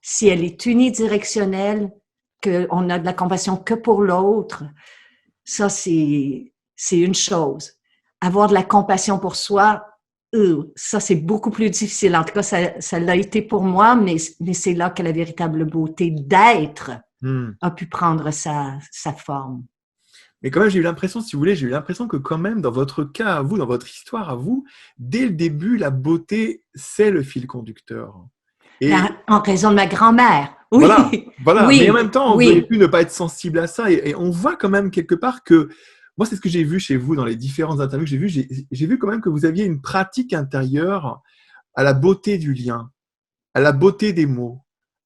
Si elle est unidirectionnelle, qu'on a de la compassion que pour l'autre, ça, c'est une chose. Avoir de la compassion pour soi, ça, c'est beaucoup plus difficile. En tout cas, ça l'a été pour moi, mais c'est là que la véritable beauté d'être Mmh. a pu prendre sa forme. Mais quand même, j'ai eu l'impression, si vous voulez, j'ai eu l'impression que quand même, dans votre cas à vous, dans votre histoire à vous, dès le début, la beauté, c'est le fil conducteur. Et Ben, en raison de ma grand-mère. voilà, Oui, voilà. Mais en oui, même temps, vous auriez oui, pu ne pas être sensible à ça. Et on voit quand même quelque part que, moi, c'est ce que j'ai vu chez vous dans les différentes interviews que j'ai vues. J'ai vu quand même que vous aviez une pratique intérieure à la beauté du lien, à la beauté des mots,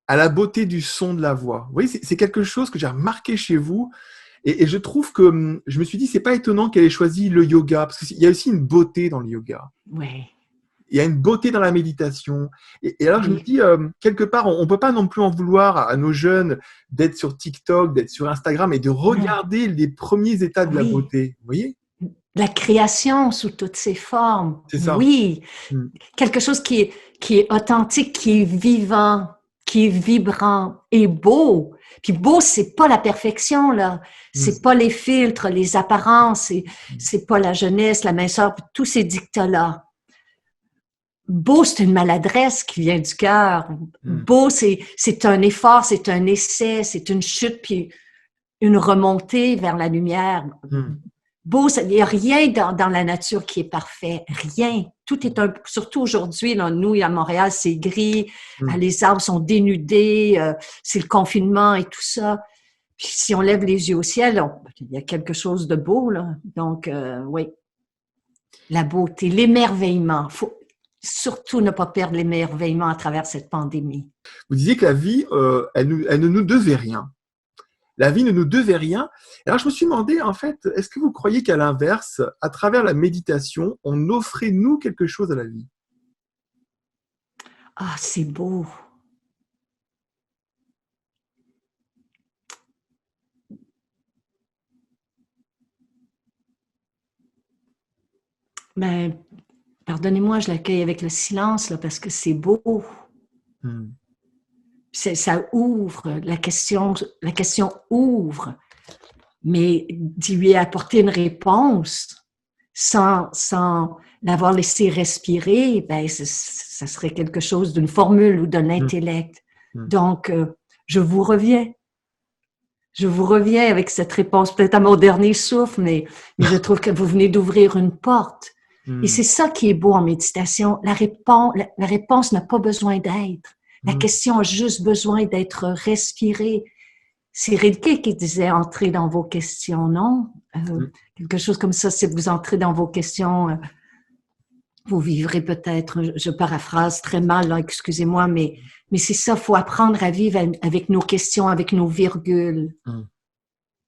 à la beauté du son de la voix. Vous voyez, c'est quelque chose que j'ai remarqué chez vous. Et je trouve que je me suis dit, c'est pas étonnant qu'elle ait choisi le yoga, parce qu'il y a aussi une beauté dans le yoga. oui, Il y a une beauté dans la méditation. Et alors, je me oui, dis, quelque part, on ne peut pas non plus en vouloir à nos jeunes d'être sur TikTok, d'être sur Instagram et de non, regarder les premiers états de la oui. beauté. Vous voyez? La création sous toutes ses formes, C'est ça. oui. Mm. Quelque chose qui est authentique, qui est vivant, qui est vibrant et beau. Puis beau, c'est pas la perfection, là. Mm. C'est pas les filtres, les apparences, c'est pas la jeunesse, la minceur, tous ces dictats-là. Beau, c'est une maladresse qui vient du cœur. Mm. Beau, c'est un effort, c'est un essai, c'est une chute, puis une remontée vers la lumière. Mm. Beau, il n'y a rien dans la nature qui est parfait. Rien. Tout est surtout aujourd'hui, là, nous, à Montréal, c'est gris, Mm. les arbres sont dénudés, c'est le confinement et tout ça. Puis si on lève les yeux au ciel, il y a quelque chose de beau, là. Donc, oui, la beauté, l'émerveillement. Faut surtout ne pas perdre l'émerveillement à travers cette pandémie. Vous disiez que la vie, elle ne nous devait rien. La vie ne nous devait rien. Alors, je me suis demandé, en fait, est-ce que vous croyez qu'à l'inverse, à travers la méditation, on offrait, nous, quelque chose à la vie? Ah, c'est beau. Ben, pardonnez-moi, je l'accueille avec le silence, là, parce que c'est beau. Mm. Ça ouvre, la question ouvre, mais d'y lui apporter une réponse sans l'avoir laissé respirer, ben, ça serait quelque chose d'une formule ou d'un Mm. intellect. Mm. Donc, je vous reviens. Je vous reviens avec cette réponse, peut-être à mon dernier souffle, mais je trouve que vous venez d'ouvrir une porte. Et Mm. c'est ça qui est beau en méditation. La réponse n'a pas besoin d'être. La Mm. question a juste besoin d'être respirée. C'est Rilke qui disait entrer dans vos questions, non? Mm. Quelque chose comme ça, si vous entrez dans vos questions, vous vivrez peut-être, je paraphrase très mal, là, excusez-moi, mais c'est ça, faut apprendre à vivre avec nos questions, avec nos virgules, Mm.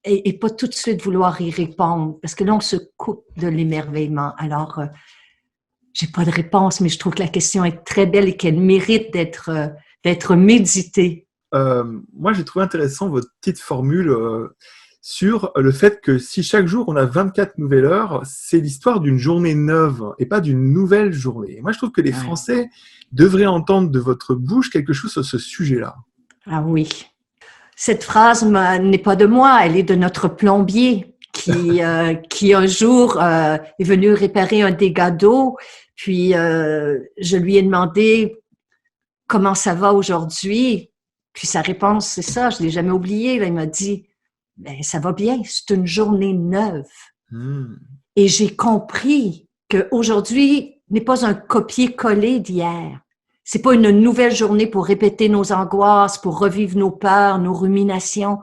et pas tout de suite vouloir y répondre, parce que là, on se coupe de l'émerveillement. Alors, j'ai pas de réponse, mais je trouve que la question est très belle et qu'elle mérite d'être méditée. Moi, j'ai trouvé intéressant votre petite formule sur le fait que si chaque jour on a 24 nouvelles heures, c'est l'histoire d'une journée neuve et pas d'une nouvelle journée. Et moi, je trouve que les Ouais. Français devraient entendre de votre bouche quelque chose sur ce sujet-là. Ah oui. Cette phrase n'est pas de moi, elle est de notre plombier qui un jour est venu réparer un dégât d'eau. Puis je lui ai demandé comment ça va aujourd'hui. Puis sa réponse, c'est ça, je l'ai jamais oublié. Là, il m'a dit, ben ça va bien, c'est une journée neuve. Hmm. Et j'ai compris qu'aujourd'hui n'est pas un copier-coller d'hier. C'est pas une nouvelle journée pour répéter nos angoisses, pour revivre nos peurs, nos ruminations.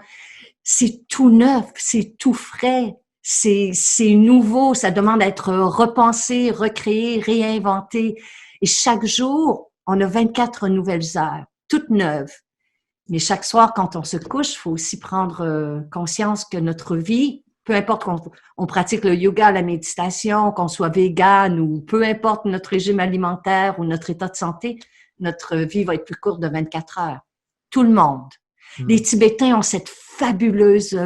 C'est tout neuf, c'est tout frais, c'est nouveau, ça demande à être repensé, recréé, réinventé. Et chaque jour, on a 24 nouvelles heures, toutes neuves. Mais chaque soir, quand on se couche, il faut aussi prendre conscience que notre vie, peu importe qu'on pratique le yoga, la méditation, qu'on soit vegan ou peu importe notre régime alimentaire ou notre état de santé, notre vie va être plus courte de 24 heures. Tout le monde. Les Tibétains ont cette fabuleuse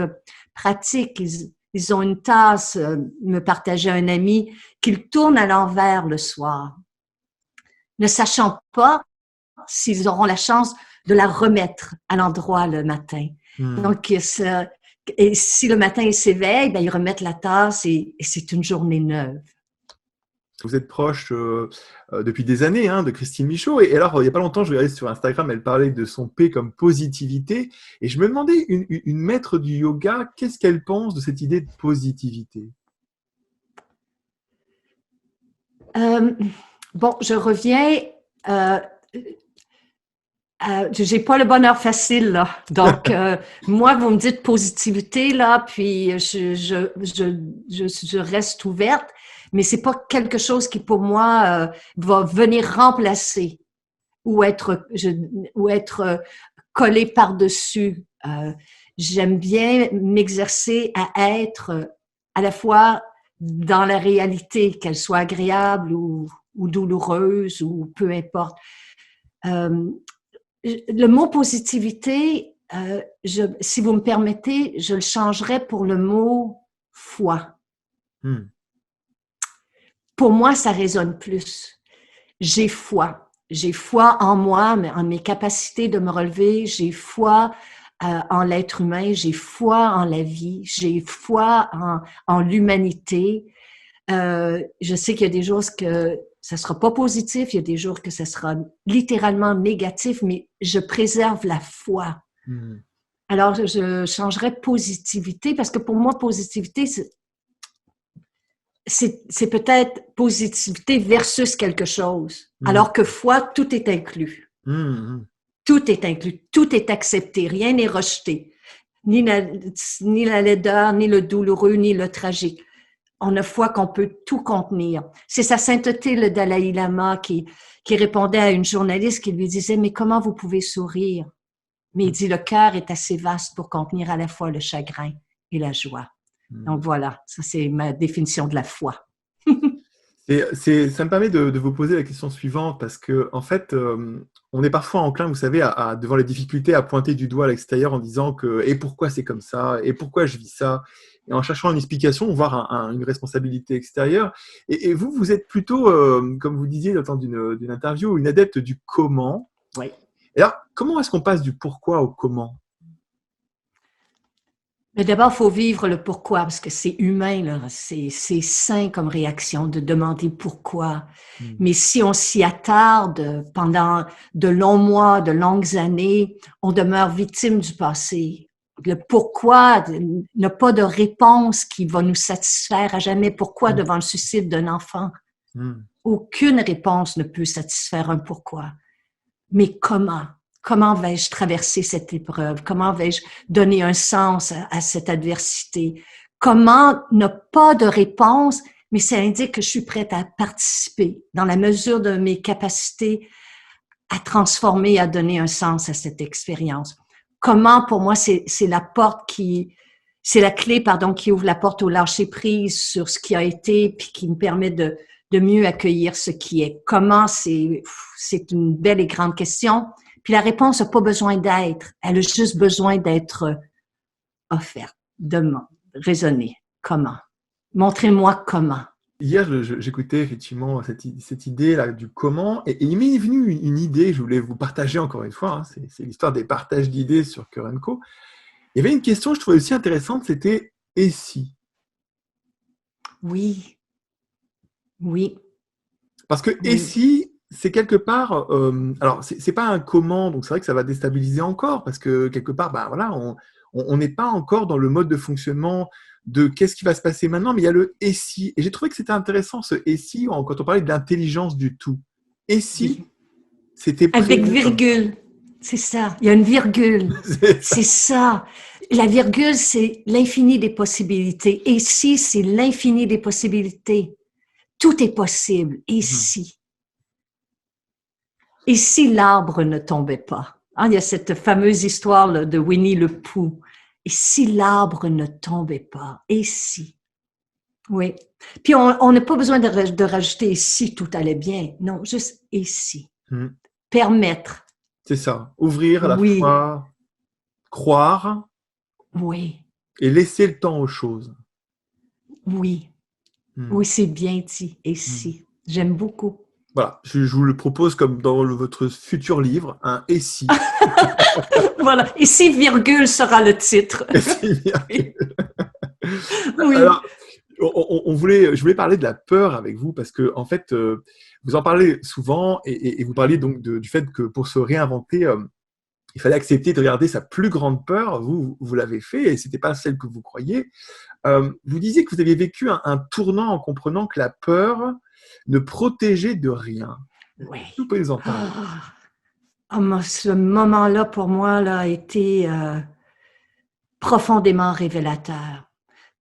pratique. Ils ont une tasse, me partageait un ami, qu'ils tournent à l'envers le soir, ne sachant pas s'ils auront la chance de la remettre à l'endroit le matin. Donc, et si le matin ils s'éveillent, ben, ils remettent la tasse et c'est une journée neuve. Vous êtes proche depuis des années de Christine Michaud. Et alors, il n'y a pas longtemps, je regardais sur Instagram, elle parlait de son P comme positivité. Et je me demandais, une maître du yoga, qu'est-ce qu'elle pense de cette idée de positivité? Bon, je reviens. J'ai pas le bonheur facile, là. Donc, moi, vous me dites positivité, là, puis je reste ouverte, mais c'est pas quelque chose qui, pour moi, va venir remplacer ou être collé par-dessus. J'aime bien m'exercer à être à la fois dans la réalité, qu'elle soit agréable ou douloureuse ou peu importe. Le mot positivité, si vous me permettez, je le changerais pour le mot foi. Pour moi, ça résonne plus. J'ai foi. J'ai foi en moi, en mes capacités de me relever. J'ai foi en l'être humain. J'ai foi en la vie. J'ai foi en l'humanité. Je sais qu'il y a des jours que ça sera pas positif, il y a des jours que ça sera littéralement négatif, mais je préserve la foi. Alors, je changerais positivité parce que pour moi, positivité, c'est peut-être positivité versus quelque chose, alors que foi, tout est inclus. Tout est inclus, tout est accepté, rien n'est rejeté, ni la laideur, ni le douloureux, ni le tragique. On a foi qu'on peut tout contenir. C'est sa sainteté, le Dalai Lama, qui répondait à une journaliste qui lui disait « Mais comment vous pouvez sourire? » Mais il dit « Le cœur est assez vaste pour contenir à la fois le chagrin et la joie. » Donc voilà, ça c'est ma définition de la foi. Ça me permet de vous poser la question suivante parce que en fait, on est parfois enclin, vous savez, devant les difficultés, à pointer du doigt à l'extérieur en disant que et pourquoi c'est comme ça, et pourquoi je vis ça, et en cherchant une explication, voire une responsabilité extérieure. Et vous, vous êtes plutôt, comme vous disiez dans le temps d'une interview, une adepte du comment. Oui. Et alors, comment est-ce qu'on passe du pourquoi au comment? Mais d'abord, il faut vivre le pourquoi, parce que c'est humain, là. C'est sain comme réaction de demander pourquoi. Mais si on s'y attarde pendant de longs mois, de longues années, on demeure victime du passé. Le pourquoi n'a pas de réponse qui va nous satisfaire à jamais. Pourquoi devant le suicide d'un enfant? Aucune réponse ne peut satisfaire un pourquoi. Mais comment? Comment vais-je traverser cette épreuve? Comment vais-je donner un sens à cette adversité? Comment ne pas de réponse, mais ça indique que je suis prête à participer dans la mesure de mes capacités à transformer, à donner un sens à cette expérience. Comment, pour moi, c'est la clé, qui ouvre la porte au lâcher-prise sur ce qui a été puis qui me permet de mieux accueillir ce qui est. Comment, c'est une belle et grande question. Puis la réponse n'a pas besoin d'être, elle a juste besoin d'être offerte, raisonnée. Comment? Montrez-moi comment. Hier, j'écoutais effectivement cette idée-là du comment, et il m'est venu une idée, je voulais vous partager encore une fois, c'est l'histoire des partages d'idées sur Cœur & Co. Il y avait une question que je trouvais aussi intéressante, c'était « et si ?» Oui. Oui. Parce que « et si ?» c'est quelque part, alors c'est pas un comment, donc c'est vrai que ça va déstabiliser encore, parce que quelque part, voilà, on n'est pas encore dans le mode de fonctionnement de qu'est-ce qui va se passer maintenant, mais il y a le « et si ». Et j'ai trouvé que c'était intéressant ce « et si » quand on parlait de l'intelligence du tout. Et si C'était Avec prévu comme ça. virgule. C'est ça. Il y a une virgule. C'est ça. C'est ça. La virgule, c'est l'infini des possibilités. Et si, c'est l'infini des possibilités. Tout est possible. Et Mhm. si? Et si l'arbre ne tombait pas? Hein, il y a cette fameuse histoire là, de Winnie le Pooh. Et si l'arbre ne tombait pas? Et si? Oui. Puis on n'a pas besoin de rajouter et si tout allait bien. Non, juste et si. Mhm. Permettre. C'est ça. Ouvrir à la Oui, fois, croire oui, et laisser le temps aux choses. oui. Mhm. Oui, c'est bien dit. Et Mhm. si? J'aime beaucoup. Voilà, je vous le propose comme dans votre futur livre, un et si. Voilà. Et si virgule sera le titre? Et si bien Oui. que- Oui. Alors, je voulais parler de la peur avec vous parce que en fait, vous en parlez souvent et vous parliez donc du fait que pour se réinventer, il fallait accepter de regarder sa plus grande peur. Vous l'avez fait et c'était pas celle que vous croyiez. Vous disiez que vous aviez vécu un tournant en comprenant que la peur ne protégeait de rien. Oui. Est-ce que vous pouvez nous en parler? Ah, ce moment-là, pour moi, là, a été profondément révélateur.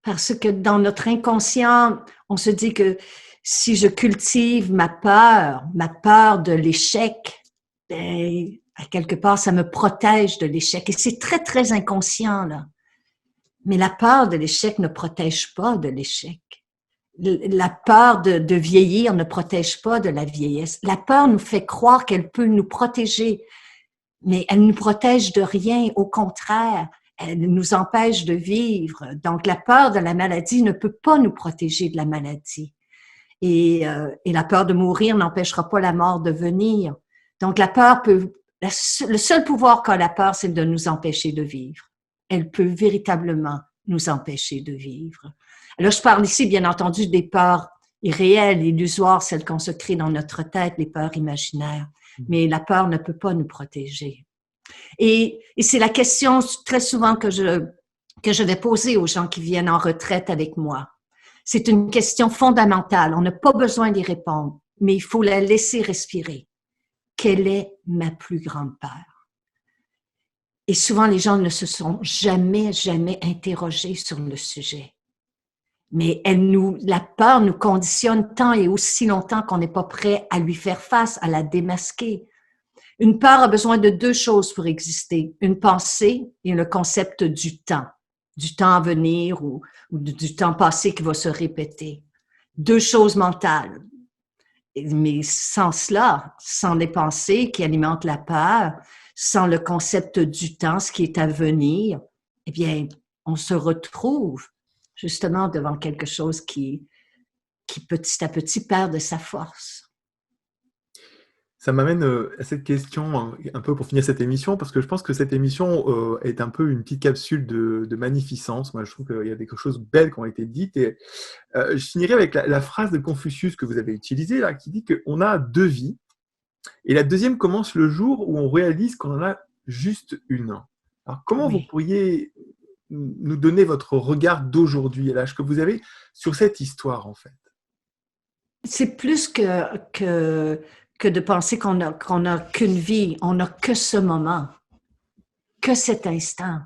Parce que dans notre inconscient, on se dit que si je cultive ma peur de l'échec, ben, à quelque part, ça me protège de l'échec. Et c'est très, très inconscient, là. Mais la peur de l'échec ne protège pas de l'échec. La peur de vieillir ne protège pas de la vieillesse. La peur nous fait croire qu'elle peut nous protéger, mais elle nous protège de rien. Au contraire, elle nous empêche de vivre. Donc, la peur de la maladie ne peut pas nous protéger de la maladie. Et la peur de mourir n'empêchera pas la mort de venir. Donc, la peur peut, le seul pouvoir qu'a la peur, c'est de nous empêcher de vivre. Elle peut véritablement nous empêcher de vivre. Alors, je parle ici, bien entendu, des peurs irréelles, illusoires, celles qu'on se crée dans notre tête, les peurs imaginaires. Mais la peur ne peut pas nous protéger. Et c'est la question très souvent que je vais poser aux gens qui viennent en retraite avec moi. C'est une question fondamentale. On n'a pas besoin d'y répondre, mais il faut la laisser respirer. Quelle est ma plus grande peur? Et souvent, les gens ne se sont jamais, jamais interrogés sur le sujet. Mais la peur nous conditionne tant et aussi longtemps qu'on n'est pas prêt à lui faire face, à la démasquer. Une peur a besoin de deux choses pour exister, une pensée et le concept du temps à venir ou du temps passé qui va se répéter. Deux choses mentales. Mais sans cela, sans les pensées qui alimentent la peur, sans le concept du temps, ce qui est à venir, eh bien, on se retrouve justement devant quelque chose qui petit à petit perd de sa force. Ça m'amène à cette question, un peu pour finir cette émission, parce que je pense que cette émission est un peu une petite capsule de magnificence. Moi, je trouve qu'il y a des choses belles qui ont été dites. Et je finirai avec la phrase de Confucius que vous avez utilisée, là, qui dit qu'on a deux vies. Et la deuxième commence le jour où on réalise qu'on en a juste une. Alors, comment vous Oui. pourriez nous donner votre regard d'aujourd'hui, et l'âge que vous avez, sur cette histoire, en fait? C'est plus que de penser qu'on a qu'une vie, on n'a que ce moment, que cet instant.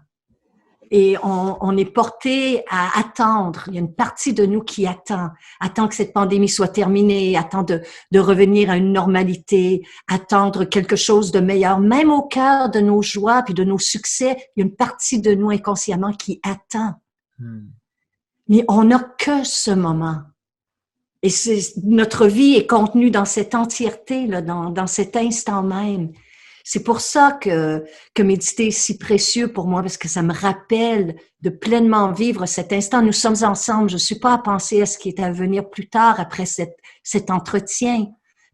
Et on est porté à attendre. Il y a une partie de nous qui attend que cette pandémie soit terminée, attend de revenir à une normalité, attendre quelque chose de meilleur. Même au cœur de nos joies puis de nos succès, il y a une partie de nous inconsciemment qui attend. Hmm. Mais on n'a que ce moment. Et notre vie est contenue dans cette entièreté, là, dans cet instant même. C'est pour ça que méditer est si précieux pour moi, parce que ça me rappelle de pleinement vivre cet instant. Nous sommes ensemble. Je ne suis pas à penser à ce qui est à venir plus tard après cet entretien,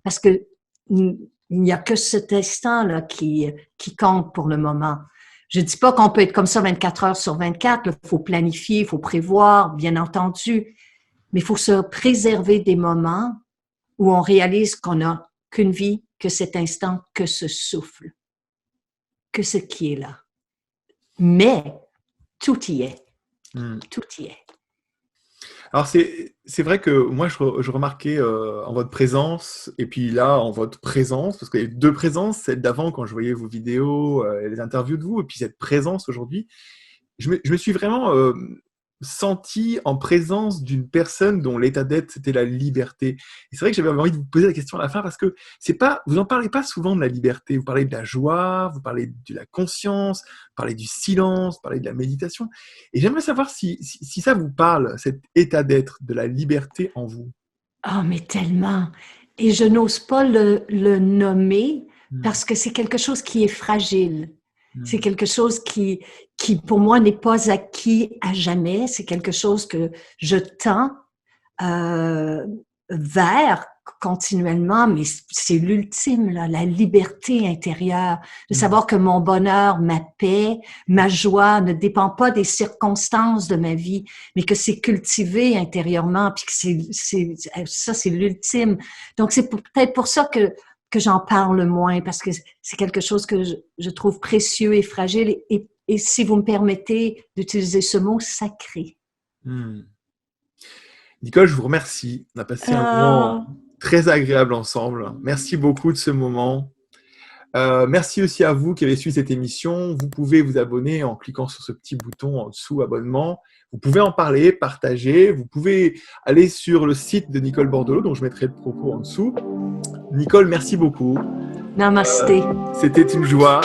parce que il n'y a que cet instant-là qui compte pour le moment. Je dis pas qu'on peut être comme ça 24 heures sur 24. Il faut planifier, il faut prévoir, bien entendu. Mais il faut se préserver des moments où on réalise qu'on n'a qu'une vie, que cet instant, que ce souffle, que ce qui est là. Mais tout y est. Hmm. Tout y est. Alors, c'est vrai que moi, je remarquais en votre présence, et puis là, en votre présence, parce qu'il y a eu deux présences, celle d'avant, quand je voyais vos vidéos et les interviews de vous, et puis cette présence aujourd'hui, je me suis vraiment senti en présence d'une personne dont l'état d'être, c'était la liberté. Et c'est vrai que j'avais envie de vous poser la question à la fin, parce que c'est pas, vous n'en parlez pas souvent de la liberté. Vous parlez de la joie, vous parlez de la conscience, vous parlez du silence, vous parlez de la méditation. Et j'aimerais savoir si ça vous parle, cet état d'être, de la liberté en vous. Oh, mais tellement. Et je n'ose pas le nommer Hmm. parce que c'est quelque chose qui est fragile. C'est Hmm. quelque chose qui, pour moi, n'est pas acquis à jamais. C'est quelque chose que je tends euh, vers continuellement, mais c'est l'ultime, là, la liberté intérieure, de Hmm. savoir que mon bonheur, ma paix, ma joie ne dépend pas des circonstances de ma vie, mais que c'est cultivé intérieurement, puis que ça, c'est l'ultime. Donc, c'est peut-être pour ça que j'en parle moins, parce que c'est quelque chose que je trouve précieux et fragile, et si vous me permettez d'utiliser ce mot, sacré. Hmm. Nicole, je vous remercie. On a passé un moment Ah. très agréable ensemble. Merci beaucoup de ce moment. Merci aussi à vous qui avez suivi cette émission. Vous pouvez vous abonner en cliquant sur ce petit bouton en dessous, abonnement. Vous pouvez en parler, partager. Vous pouvez aller sur le site de Nicole Bordelot, dont je mettrai le propos en dessous. Nicole, merci beaucoup. Namasté. C'était une joie.